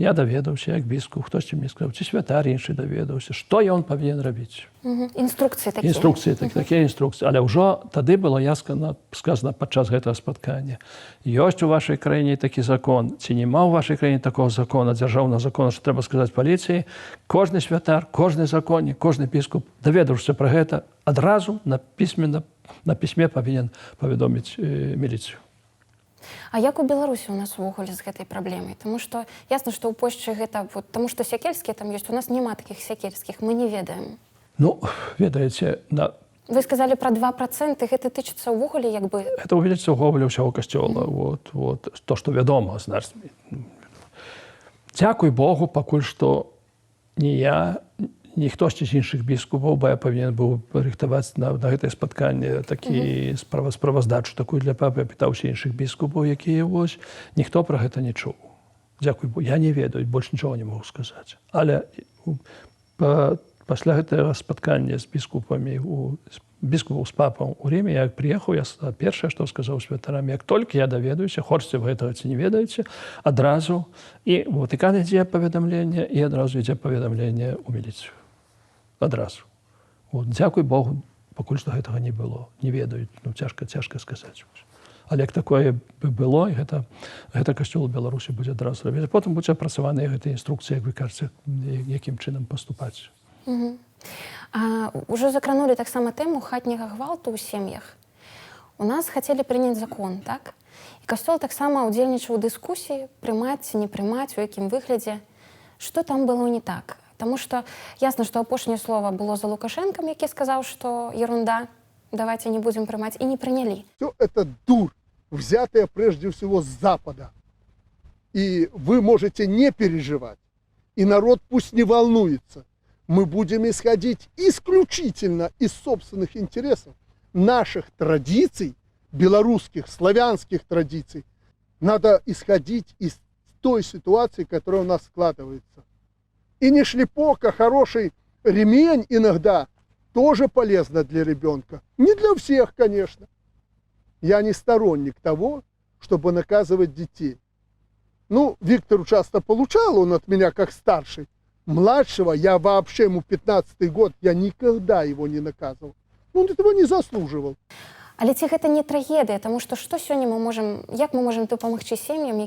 Я даведаўся, як біскуп, хтосьці мне сказаў, ці святар іншы даведаўся, што ён павінен рабіць. Інструкцыі такія. Такія інструкцыі. Але ўжо тады было ясна сказана падчас гэтага спаткання. Ёсць у вашай краіне такі закон, ці няма ў вашай краіне такога закона, дзяржаўнага закона, што трэба сказаць паліцыі. Кожны святар, кожны законнік, кожны біскуп, даведаўся пра гэта, адразу на пісьме павінен паведоміць міліцыю. А як у Беларусі у нас увогуле з гэтай праблемай? Таму што ясна, што ў Польшчы гэта... Таму што сякельскія там ёсць, у нас няма такіх сякельскіх, мы не ведаем. Ведаеце... Вы сказалі пра 2%, гэта тычыцца ўвогуле як бы... Гэта ўведзецца ўвогуле ўсяго касцёла. То, што вядома. Дзякуй Богу, пакуль што не я, ні хтосьці з іншых біскупаў, бо я павінен быў рыхтаваць на гэтае спатканне такі справаздачу такую для папы, я пытаўся іншых біскупаў, якія ніхто пра гэта не чуў. Дзякуй Богу, я не ведаю, больш нічога не магу сказаць. Але пасля гэтага спаткання з біскупамі, біскупаў з папам у Ріме, як прыехаў, я першае, што сказаў святарам, як толькі я даведаюся, хочаце вы гэтага ці не ведаеце, адразу і у Ватыкан ідзе паведамленне, і адразу ідзе паведамленне ў міліцыю. Адразу. Дзякуй Богу, пакуль што гэтага не было. Не ведаюць, цяжка сказаць. Але як такое было, і гэта касцёл у Беларусі будзе адразу рабіць. Потым будзе апрацаваныя гэтыя інструкцыі, як вы кажаце, якім чынам паступаць. Ужо закранулі таксама тэму хатняга гвалту ў сем'ях. У нас хацелі прыняць закон, так? І касцёл таксама ўдзельнічаў у дыскусіі, прымаць ці не прымаць, у якім выглядзе. Што там было не так? Таму што ясна, што апошняе слова было за Лукашэнкам, які сказаў, што ерунда, давайте не будем прымаць, і не прынялі. Все это дурь, взятая прежде всего с Запада. И вы можете не переживать, и народ пусть не волнуется. Мы будем исходить исключительно из собственных интересов, наших традиций, белорусских, славянских традиций. Надо исходить из той ситуации, которая у нас складывается. И не шлепок, а хороший ремень иногда тоже полезно для ребенка. Не для всех, конечно. Я не сторонник того, чтобы наказывать детей. Ну, Виктор часто получал, он от меня как старший. Младшего, я вообще, ему 15-й год, я никогда его не наказывал. Он этого не заслуживал. Але ці гэта не трагедыя, таму што сёння мы можам, як мы можам дапамагчы сем'ям,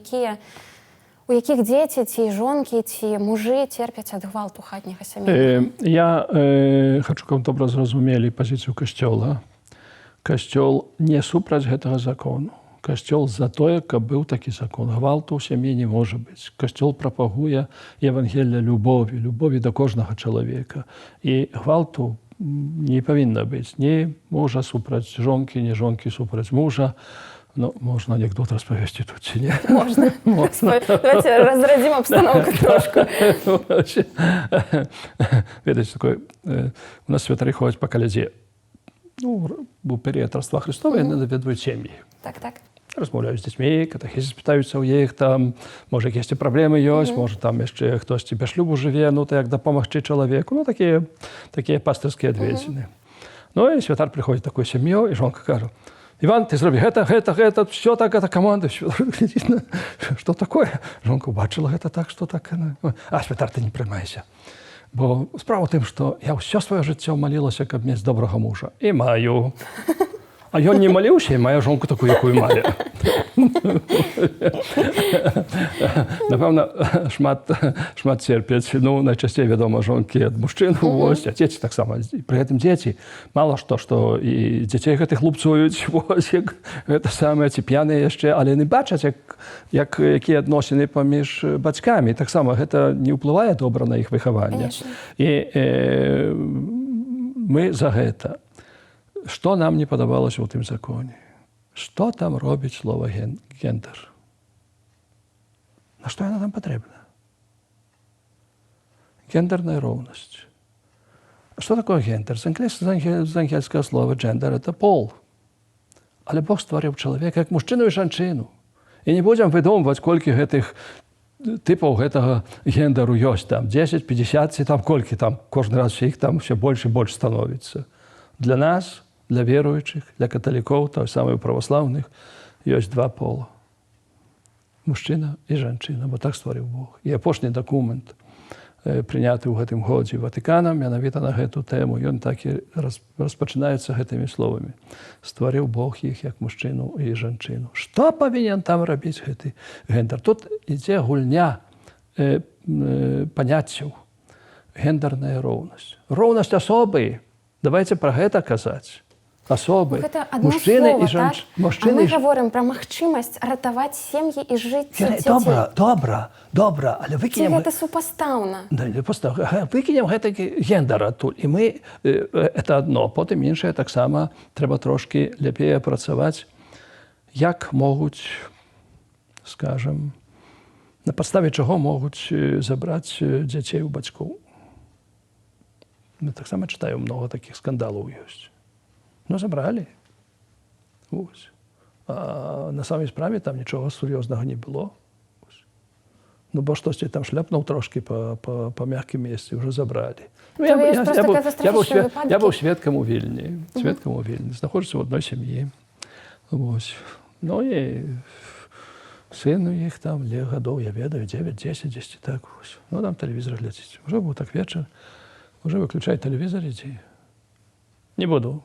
у якіх дзеці, ці жонкі, ці мужы церпяць ад гвалту хатняга сямейнага? Я хочу, каб добра зразумелі пазіцыю касцёла. Касцёл не супраць гэтага закону. Касцёл за тое, каб быў такі закон. Гвалту ў сям'і не можа быць. Касцёл прапагуе Евангелля любові да кожнага чалавека. І гвалту не павінна быць ні мужа супраць жонкі, ні жонкі супраць мужа. Ну, можна анекдот распавесці тут, ці не? Можна. Давайте разрадзім абстаноўку трошку. Ведаеце, такое, у нас святары ходзяць па калядзе. Ну, быў перыяд Раства Христова, яны наведваюць сем'і. Так. Размаўляюць з дзецьмі, катэхізіс пытаюцца ў іх, там, можа, якісь праблемы ёсць, можа, там яшчэ хтосьці без шлюбу жыве, ну, то як дапамагчы чалавеку. Ну, такія пастырскія адведзіны. Ну, і святар прыходзіць такую сям'ю, і жонка кажа: «Иван, ты зробі гэта, все так, это команда, все. Что такое?» Жонка убачила гэта так, что так. А, святар, ты не приймайся. Бо справа в тым, што я ўсё сваё жыццё малілася, каб мець добрага мужа. І маю. А ён не маліўся, і мае жонку такую, якую мае. Напэўна, шмат церпяць. Ну, найчасцей, вядома, жонкі ад мужчын, вось, а дзеці таксама. Пры гэтым дзеці мала што і дзяцей гэтых лупцуюць, вось, як гэта самае, ці п'яныя яшчэ, але яны бачаць, якія адносіны паміж бацькамі. Таксама гэта не ўплывае добра на іх выхаванне. І мы за гэта. Што нам не падабалася ў тым законе? Што там робіць слова гендер? На што яна нам патрэбна? Гендерная роўнасць. Што такое гендер? З ангельскага слова gender – это пол. Але Бог стварыў чалавека як мужчыну і жанчыну. І не будзем выдумваць, колькі гэтых типаў гэтага гендеру ёсць. Там 10, 50, ці там колькі там. Кожны раз іх там все больш і больш становіцца. Для нас, для веруючых, для каталікоў, той самых праваслаўных, ёсць два пола. Мужчына і жанчына, бо так стварыў Бог. І апошні дакумент, прыняты ў гэтым годзе Ватыканам, менавіта на гэту тэму, ён так і распачынаецца гэтымі словамі. Стварыў Бог іх як мужчыну і жанчыну. Што павінен там рабіць гэты гендер? Тут ідзе гульня паняццяў. Гендерная роўнасць. Роўнасць асобы. Давайте пра гэта казаць. Асобы, мужчыны і жанчыны. А мы гаворым пра магчымасць ратаваць сем'і і жыць дзяцей. Добра, але выкінем... Ці гэта супастаўна? Выкінем гэты гендер адтуль. І мы, это адно. Потым іншае таксама трэба трошкі лепей апрацаваць, як могуць, скажам, на падставе чаго могуць забраць дзяцей у бацькоў. Мы таксама чытаем, много такіх скандалаў ёсць. Ну, забралі. Ось. А на самай справе там нічога сур'ёзнага не было. Ось. Ну, бо штосьці там шляпнуў трошкі па мяккім месцы, ўжо забралі. Ну, я быў сведкам у Вільні. Знаходжуся ў адной сям'і. Ось. Ну, і сын у іх там гадоў, я ведаю, 9-10, 10, так. Ось. Ну, там тэлевізор глядзіць. Ужо быў так вечар. Уже выключай телевизор, иди. Не буду.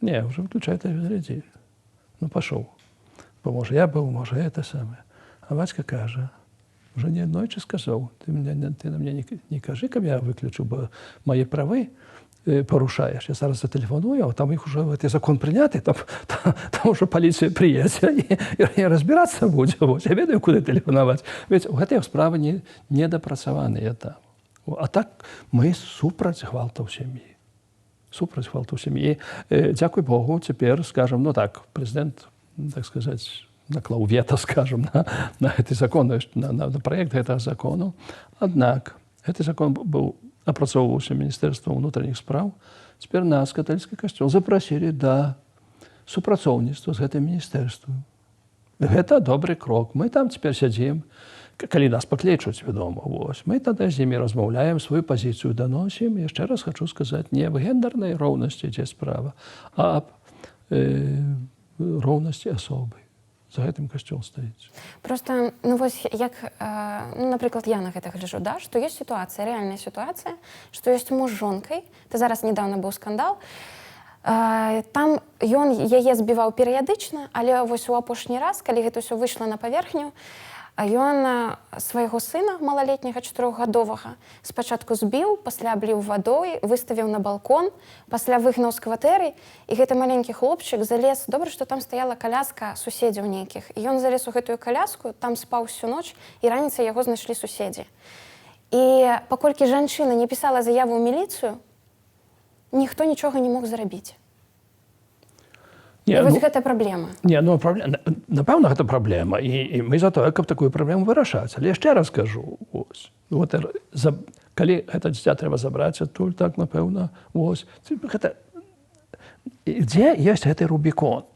Не, уже выключай телевизор, иди. Ну, пошел. бо можа я быў, можа гэта самае. А бацька кажа, уже неаднойчы сказаў, ты на мне не кажы, каб я выключу, бо мае правы порушаешь. Я зараз зателефоную, а там их уже этот закон принятый, там уже полиция приедет и разбираться будет. Вот. Я ведаю, куда телефоновать. Ведь у этой справы недопрацаваныя там. А так мы супраць гвалту ў сям'і. Супраць гвалту ў сям'і. Дзякуй Богу, цяпер, скажем, ну так, президент, так сказать, наклаў вето, скажем, на гэты закон, на проект гэтага закону. Аднак, гэты закон быў апрацоўваўся Міністэрствам унутраных спраў. Цяпер нас, каталіцкі касцёл, запрасілі да супрацоўніцтва з гэтым міністэрствам. Гэта добры крок. Мы там цяпер сядзім, калі нас паклічуць, вядома, вось. Мы тады з імі размаўляем, сваю пазіцыю даносім. Яшчэ раз хочу сказаць, не аб гендернай роўнасці ідзе справа, а аб роўнасці асобы. За гэтым касцёл стаіць. Просто, ну вось, як, ну, напрыклад, я на гэта гляджу, да, што ёсць сітуацыя, рэальная сітуацыя, што ёсць муж з жонкай, ты зараз недавно быў скандал, там ён яе збіваў перыядычна, але вось у апошні раз, калі гэта ўсё выйшла на паверхню, ён свайго сына малалетняга 4гадовага спачатку збіў, пасля абліў вадой, выставіў на балкон, пасля выгнаў з кватэры, і гэты маленькі хлопчык залез, добра, што там стаяла каляска суседзяў нейкіх, і ён залез у гэтую каляску, там спаў всю ноч, і раніцай яго знайшлі суседзі. І паколькі жанчына не пісала заяву ў міліцыю, ніхто нічога не мог зрабіць. І вось гэта праблема. Не, ну, напэўна, гэта праблема. І мы за тое, каб такую праблему вырашаць. Але яшчэ раз кажу, ось, вот, калі гэта дзіця трэба забраць адтуль, так, напэўна, ось, гэта, дзе ёсць гэты рубікон?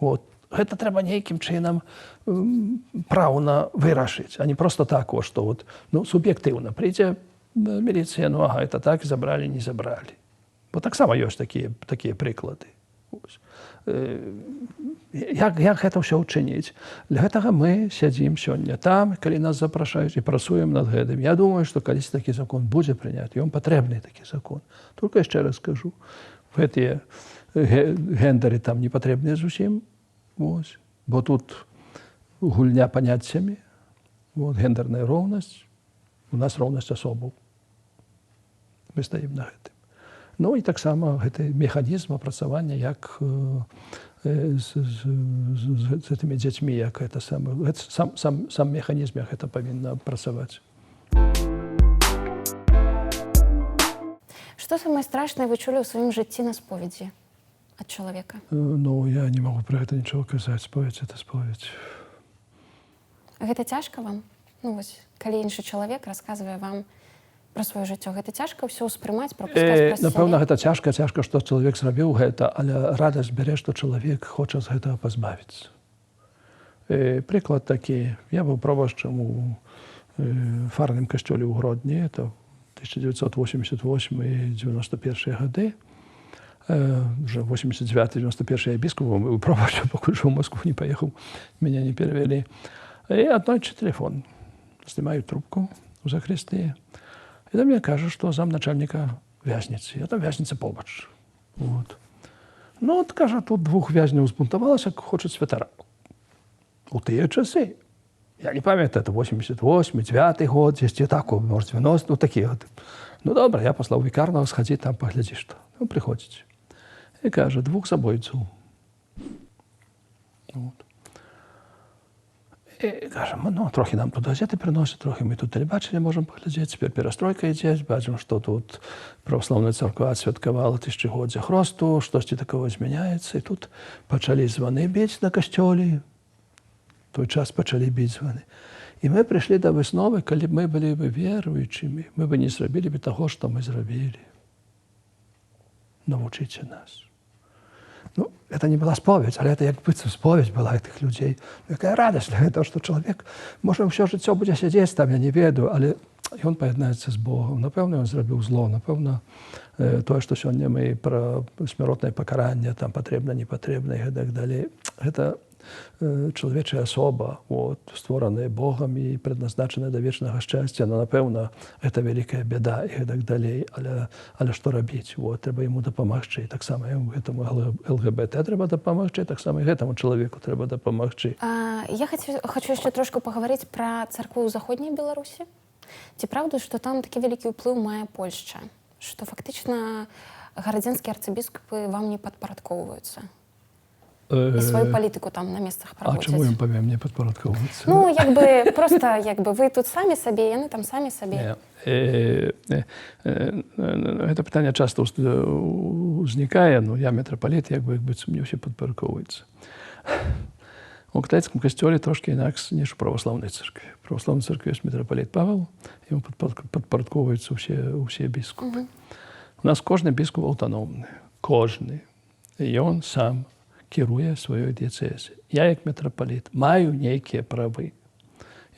Вот. Гэта трэба нейкім чынам праўна вырашыць, а не проста так, што вот, ну, суб'ектыўна прыйдзе міліцыя, ну, ага, это так, забралі, не забралі. Бо таксама ёсць такія прыклады. Як гэта ўсё ўчыніць? Для гэтага мы сядзім сёння там, калі нас запрашаюць, і працуем над гэтым. Я думаю, што калісьці такі закон будзе прыняты, ён патрэбны такі закон. Только яшчэ раз скажу, гэтыя гендеры там не патрэбныя зусім, ось, бо тут гульня паняццямі, гендерная роўнасць, у нас роўнасць асобаў. Мы стаім на гэтым. Ну і таксама гэты механізм апрацавання, як з гэтымі дзецьмі, як гэта сам механізм, як гэта павінна працаваць. Што самае страшнае вы чулі ў сваім жыцці на споведзі ад чалавека? Ну, я не магу пра гэта нічога казаць. Споведь – это споведь. Гэта цяжка вам? Ну вось, калі іншы чалавек расказвае вам пра сваё жыццё. Гэта цяжка ўсё ўспрымаць, прапускаць праз сябе? Напэўна, гэта цяжка, што чалавек зрабіў гэта, але радасць бярэ, што чалавек хоча з гэтага пазбавіцца. Прыклад такі. Я быў правашчам у фарным касцёле ў Гродні, это 1988 і 91 гады. Уже 89-91 я біскупам быў правашчам, пакуль жа ў Москву не паехаў, мяне не перавялі. І аднойчы тэлефон. Знімаю трубку ў закрыстыі. І да мне кажа, што замначальніка вязніцы. Я там вязніца побач. Вот. Ну, от, кажа, тут двух вязняў збунтавалася, хочуць святара. У тыя часы. Я не памятаю, это 88, 9 год, дзесьці так, может, 90, ну, такі год. Ну, добра, я паслаў вікарнага схадзіць там, паглядзі, што. Ну, прыходзіць. І кажа, двух забойцаў. Вот. І кажам, ну, трохі нам тут газеты прыносяць, трохі мы тут тэлебачылі можам паглядзець, цяпер перастройка ідзе, бачым, што тут праваслаўная царква адсвяткавала тысячагоддзе хросту, штосьці такого змяняецца, і тут пачалі званы біць на касцёле, той час пачалі біць званы. І мы прыйшлі да высновы, калі б мы былі бы веруючымі, мы бы не зрабілі бы таго, што мы зрабілі. Навучыце нас. Ну, это не была споведь, але это як быццам споведь была гэтых людзей. Якая радасць для гэтага, што чалавек, можа, ўсё жыццё будзе сядзець там, я не ведаю, але ён паяднаецца з Богом. Напэўна, ён зрабіў зло. Напэўна, тое, што сёння мы пра смяротнае пакаранне, там патрэбна, не патрэбна і гэтак далей. Гэта чалавечая асоба, створаная Богам і предназначаная да вечнага шчасця, но, напэўна, гэта вялікая бяда і гэтак далей. Але што рабіць? Трэба яму дапамагчы. Таксама гэтаму ЛГБТ трэба дапамагчы, таксама і гэтаму чалавеку трэба дапамагчы. Я хочу яшчэ трошку пагаварыць пра царкву ў заходняй Беларусі. Ці праўда, што там такі вялікі ўплыў мае Польшча? Што фактычна гарадзенскія арцыбіскупы вам не падпарадкоўваюцца? І сваю палітыку там на месцах праводзяць. А чаму ім павем не падпарадкоўваюцца? Ну, проста, вы тут самі сабе, яны там самі сабе. Гэта пытанне часта ўзнікае, я мітрапаліт, быццам мне ўсе падпарадкоўваюцца. У каталіцкім касцёле трошкі інакш, ніж у праваслаўнай царкве. У праваслаўнай царкве ёсць мітрапаліт Павел, яму падпарадкоўваюцца ўсе біскупы. У нас кожны біскуп аўтаномны, кожны. І ён сам кіруе сваёй дыяцэзіяй. Я, як мітрапаліт, маю нейкія правы.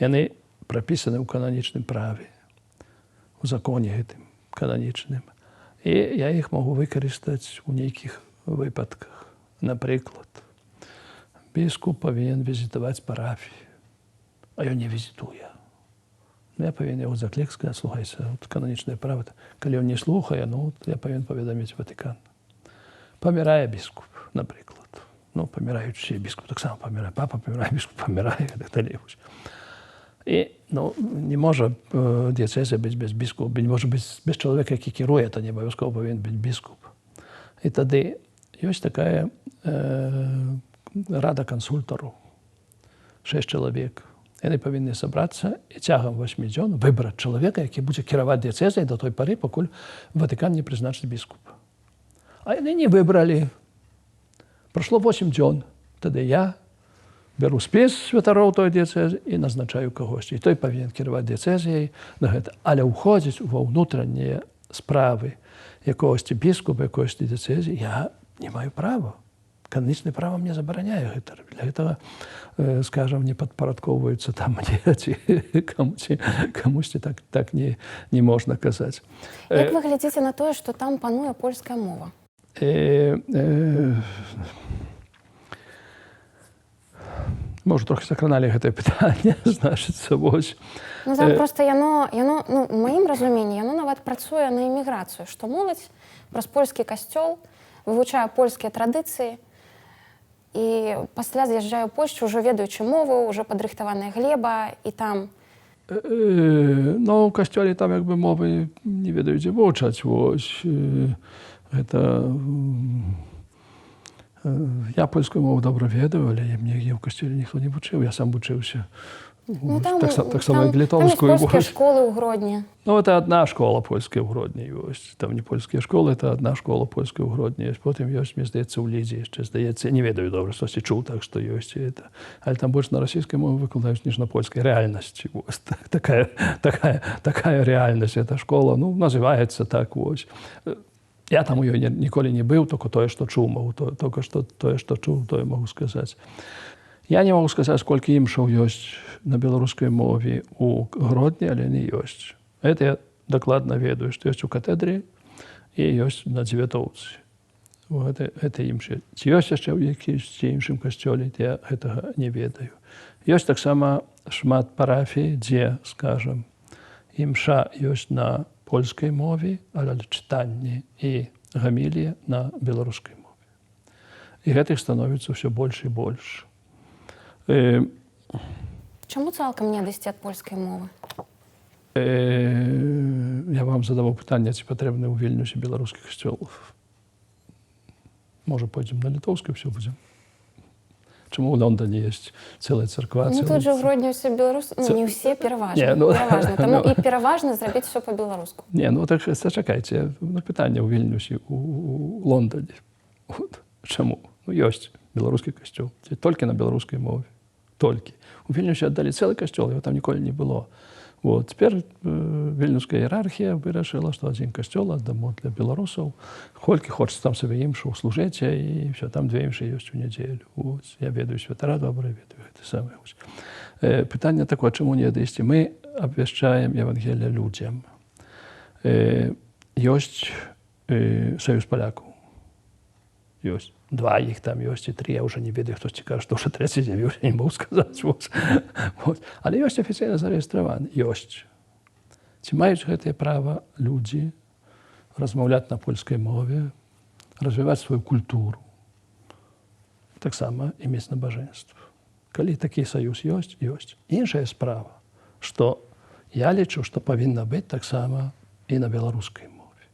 Яны прапісаны ў кананічным праве, у законе гэтым кананічным. І я іх магу выкарыстаць у нейкіх выпадках. Напрыклад, біскуп павінен візітаваць парафіі, а ён не візітуе. Я павінен яго заклік сказаць, слухайся, кананічнае права, калі ён не слухае, я павінен паведаміць Ватыкан. Памірае біскуп, напрыклад. Паміраюць усе, біскуп таксама памірае, папа памірае, біскуп памірае, і так далей. І не можа дыяцэзія быць без біскупа, не можа быць без чалавека, які кіруе, то не абавязкова павінен быць біскуп. І тады ёсць такая рада кансультару, 6 чалавек. Яны павінны сабрацца і цягам 8 дзён выбраць чалавека, які будзе кіраваць дыяцэзіяй до той пары, пакуль Ватыкан не прызначыць біскупа. А яны не выбралі. Прайшло 8 дзён. Тады я беру спіс святароў той дыяцэзіі і назначаю кагосьці. І той павінен кіраваць дыяцэзіяй на гэта. Але ўходзіць ва ўнутраннія справы якогосьці біскупа, якогосьці дыяцэзіі я не маю права. Кананічнае права мне забараняе гэта. Для гэтага, скажам, не падпарадкоўваюцца там мне, ці камусьці так не можна казаць. Як вы глядзіце на тое, што там пануе польская мова? Мы ўжо трохі закраналі гэтае пытанне, значыцца, вось. Там проста яно, у маім разуменні, яно нават працуе на эміграцыю, што моладзь праз польскі касцёл вывучае польскія традыцыі і пасля з'язджае ў Польшчу, ўжо ведаючы мову, ўжо падрыхтаваная глеба, і там... У касцёле там мовы не ведаю, дзе вучаць, вось. Я польскую мову добра ведаю, але мне ў касцёле ніхто не вучыў. Я сам вучыўся. Так само і літоўскую. Там ёсць польскія школы ў Гродні. Это одна школа польская ў Гродні ёсць. Там не польскія школы, это одна школа польская ў Гродні ёсць. Потым ёсць, мне здаецца, у Лідзе яшчэ, здаецца. Я не ведаю добра, штосьці чуў, так што ёсць. Але там больш на расійскай мове выкладаюць, ніж на польскай. Рэальнасць. Такая рэальнасць. Эта школа, называецца так, вось. Я там у ёй ніколі не быў, толькі тое, што чуў, магу толькі тое, што чуў, тое магу сказаць. Я не магу сказаць, колькі імшаў ёсць на беларускай мове у Гродні, але не ёсць. Гэта я дакладна ведаю, што ёсць у катедры і ёсць на Дзевятоўцы. Гэта імшыя. Ці ёсць яшчэ ў якімсьці іншым касцёле, я гэтага не ведаю. Ёсць таксама шмат парафій, дзе, скажам, імша ёсць на польскай мове, але чытанне і гамілія на беларускай мове. І гэтых становіцца ўсё больш і больш. Чаму цалкам не адысці ад польскай мовы? Я вам задаваў пытанне, ці патрэбны ў Вільнюсе беларускі касцёл. Можа, пойдзем на літоўскі, ўсё будзем. Чаму ў Лондоне ёсць цэлая царква? Тут жа ў Гродні ўсе беларусы, не ўсе, пераважна. Таму і пераважна зрабіць усё па-беларуску. Так зачакайце, пытанне ў Вільнюсе, у Лондоне. Чаму? Ёсць беларускі касцёл. Толькі на беларускай мове. Толькі. У Вільнюсе аддалі цэлы касцёл, яго там ніколі не было. Цяпер вільнюская іерархія вырашыла, што адзін касцёл аддамо для беларусаў. Колькі хочацца там сабе імшаў служыць, і ўсё, там 2 імшы ёсць у нядзелю. Я ведаю святара добра, ведаю гэта самае. Пытанне такое, чаму не адысці? Мы абвяшчаем Евангелие людзям. Ёсць Саюз палякаў. ёсць. 2 іх там ёсць, і 3, я ўжо не ведаю, хтосьці кажа, што ўжо 3 дзе я не могу сказаць. Але ёсць афіцыйна зарэгістраваны. Ёсць. Ці маюць гэтае права людзі размаўляць на польскай мове, развіваць сваю культуру, таксама і мець набажэнства. Калі такі саюз ёсць, ёсць. Іншая справа, што я лічу, што павінна быць таксама і на беларускай мове.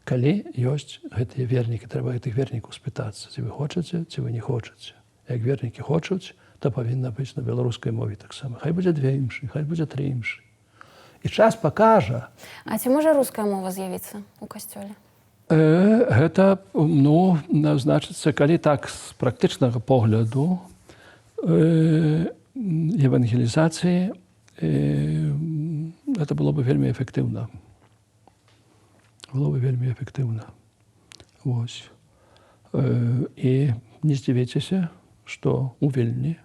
Калі ёсць гэтыя вернікі, трэба гэтых вернікаў спытацца, ці вы хочаце, ці вы не хочаце. Як вернікі хочуць, то павінна быць на беларускай мове таксама. Хай будзе 2 імшы, хай будзе 3 імшы. І час пакажа. А ці можа руская мова з'явіцца ў касцёле? Гэта, ну, значыцца, калі так з практычнага погляду евангелізацыі, гэта было бы вельмі эфектыўна. Было бы вельмі эфектыўна. Вось. І не здзівіцеся, што у Вільні,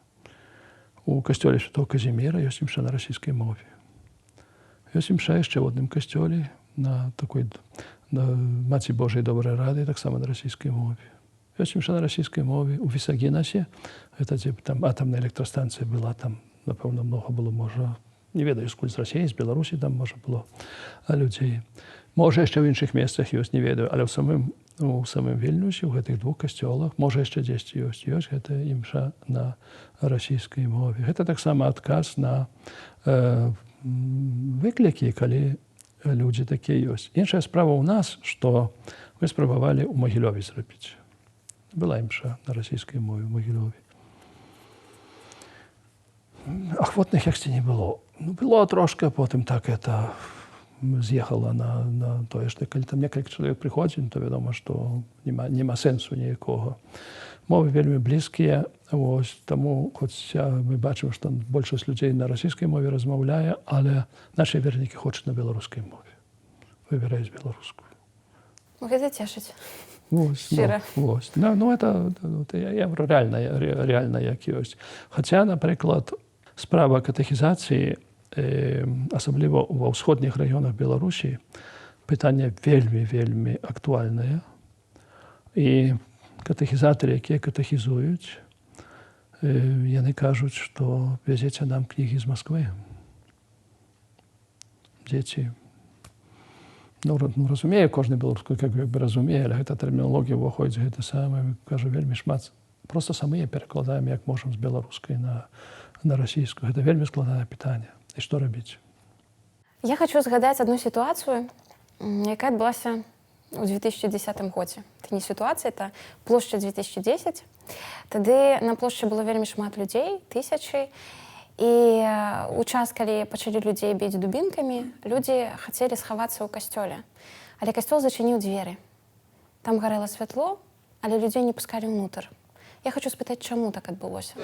у касцёле Святого Казіміра ёсць імша на расійскай мове. Ёсць імша яшчэ ў адным касцёле на такой на Маці Божай Добрай Рады, таксама на расійскай мове. Ёсць імша на расійскай мове у Вісагінасе, гэта дзе там атамная электрастанцыя была, там, напэўна, многа было, можа, не ведаю, скуль з Расіі, з Беларусі там, можа, было людзей. Можа, яшчэ ў іншых месцах ёсць, не ведаю, але ў самым Вільнюсе, у гэтых 2 касцёлах, можа, яшчэ дзесьці ёсць гэта імша на расійскай мове. Гэта таксама адказ на выклікі, калі людзі такія ёсць. Іншая справа ў нас, што мы спрабавалі ў Магілёве зрабіць. Была імша на расійскай мове ў Магілёве. Ахвотных яшчэ не было. Ну, было трошки, а потым так это з'ехала на тое, што калі там некалькі чалавек прыходзіць, то вядома, што няма сэнсу ніякога. Мовы вельмі блізкія, вось, таму хоць мы бачым, што большасць людзей на расійскай мове размаўляе, але нашы вернікі хочуць на беларускай мове. Выбіраюць беларускую. Гэта цешыць. Шчыра. Ну, это реально як ёсць. Хаця, напрыклад, справа катэхізацыі, асабліва ва ўсходніх раёнах Беларусі, пытанне вельмі актуальнае. І катэхізатары, якія катэхізуюць, яны кажуць, што вязеце нам кнігі з Масквы. Дзеці. Ну, разумее, кожны беларуску як бы разумее, але гэта тэрміналогія ўваходзіць гэта самае, кажу, вельмі шмат. Проста самыя перакладаем, як можам з беларускай на расійскую. Гэта вельмі складанае пытанне. І што рабіць? Я хочу згадаць адну сітуацыю, якая адбылася ў 2010 годзе. Это не сітуацыя, это плошча 2010. Тады на плошчы было вельмі шмат людзей, тысячы. І у час, калі пачалі людзей біць дубінкамі, людзі хацелі схавацца ў касцёле. Але касцёл зачыніў дзверы. Там гарэла святло, але людзей не пускалі ўнутр. Я хочу спытаць, чаму так адбылося.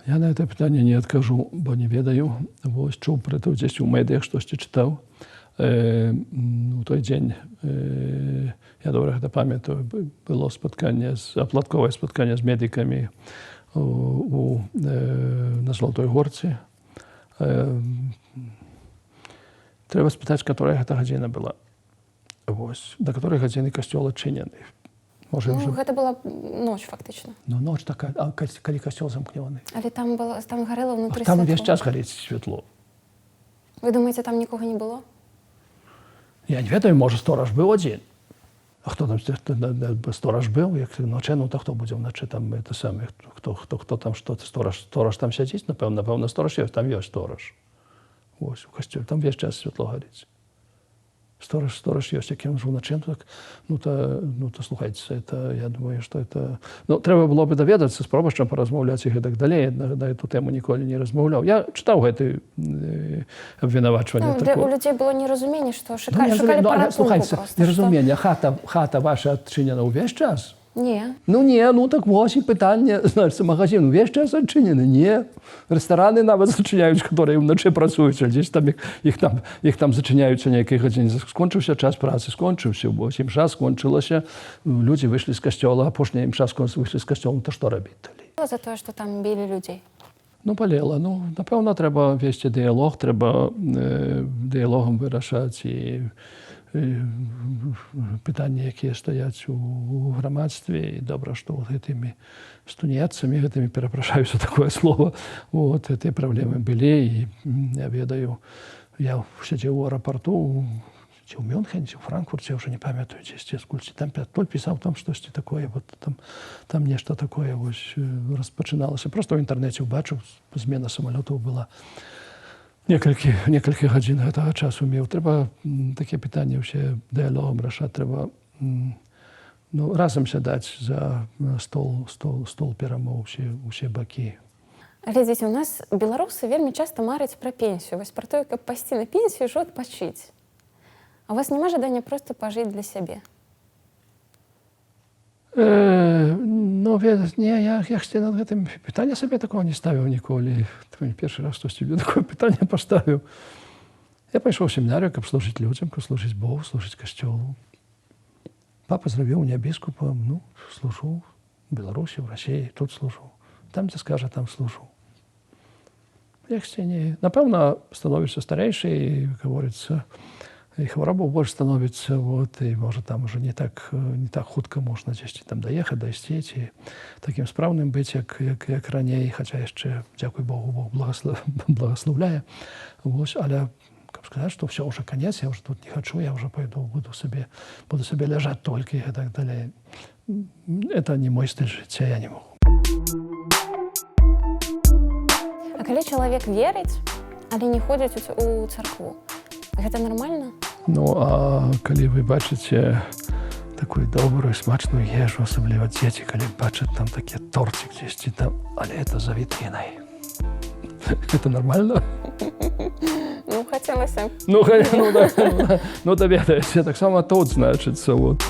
Я на это пытанне не адкажу, бо не ведаю. Вось чуў пра то, дзесьці ў медыях штосьці чытаў. У той дзень, я добра гэта памятаю, было апладковае спатканне з медыкамі на Золотой Горцы. Трэба спытаць, которая гэта гадзіна была. Вось, да которой гадзіны касцёл адчынены. Гэта была ноч, фактычна. Ну, ноч такая, а калі касцёл замкнёны. Але там гарэла ўнутры святло. Там увесь час гарыць святло. Вы думаеце, там нікога не было? Я не ведаю, можа, стораж быў адзін. А хто там стораж быў? Як ночэ, ну, то хто будзе ўначы там, это самае, хто там, што стораж там сядзіць, напэўна, стораж ёсць, там ёсць стораж. Вось, у касцёле, там увесь час святло гарыць. Сторож ёсць, як ён жыў ночэ, так, ну, то слухайце, это, я думаю, што это... Ну, трэба было бы даведацца, з пробашчам паразмаўляць і гэтак далей, на эту тэму ніколі не размаўляў. Я чытаў гэты абвінавачванне. У людзей было неразуменне, што шукалі паратунку слухайце, неразуменне, хата ваша адчынена ўвесь час? Не. Ну так вось і пытанне, значыць, магазин увесь час адчынены? Не. Рэстараны нават зачыняюць, которые ўначы працуюць, а дзесь там іх там зачыняюцца нейкай гадзіне. Скончыўся час працы, скончыўся, вось імша скончылася, людзі выйшлі з касцёла, апошняя імша выйшлі з касцёла, то што рабіць далей? За тое, што там білі людзей? Ну, болела. Ну, напевно, треба вести діалог, треба діалогом вирішати і питання, які стоять у громадстві. І добре, що гэтымі студентцами, гэтымі, перепрошую за такое слово, вот, эти проблемы были. И я ведаю, я сидел в аэропорту, в Мюнхене, в Франкфурте, я уже не памятаю, сколько там 5-0 писал там что-то такое, вот там нечто такое ось розпочиналось. Просто в інтернеті бачив, зміна самолітів була некалькі гадзін гэтага часу меў. Трэба такі пытанні ўсе дыялогам рашаць, трэба разам сядаць за стол перамоў усе бакі. Глядзіце, у нас беларусы вельмі часта мараць пра пенсію, вось пра тое, каб пайсці на пенсію, ўжо адпачыць. А у вас няма жадання проста пажыць для сябе? Ну, не, я над гэтым пытання сабе такого не ставіў ніколі. Першы раз хтось тебе такое пытанне паставіў. Я пайшоў у семінарыю, каб служыць людзям, каб служыць Богу, служыць касцёлу. Папа зрабіў мне біскупам, ну, служу в Беларусі, в Расіі, тут служу. Там, дзе скажа, там служу. Напэўна, становішся старэйшы і, говорится, і хваробаў больш становіцца, вот, і, можа, там уже не так хутка можна дзесьці там даехаць, дайсці, ці такім спраўным быць, як раней, хаця яшчэ, дзякуй Богу, Бог благословляе. Вось, але, каб сказаць, што ўсё ўжо канец, я ўжо тут не хачу, я ўжо пойду, буду сабе ляжаць толькі і так далей. Это не мой стыль жыцця, я не могу. А калі чалавек верыць, але не ходзіць у царкву, гэта нармальна? Ну, а калі вы бачыце такую добрую, смачную ежу, асабліва дзеці, калі бачаць там такі торцік дзесьці там, але это за вітрінай. Это нормально? Ну, хацелася. Ну, даведаеце, таксама тут, значыцца, вот.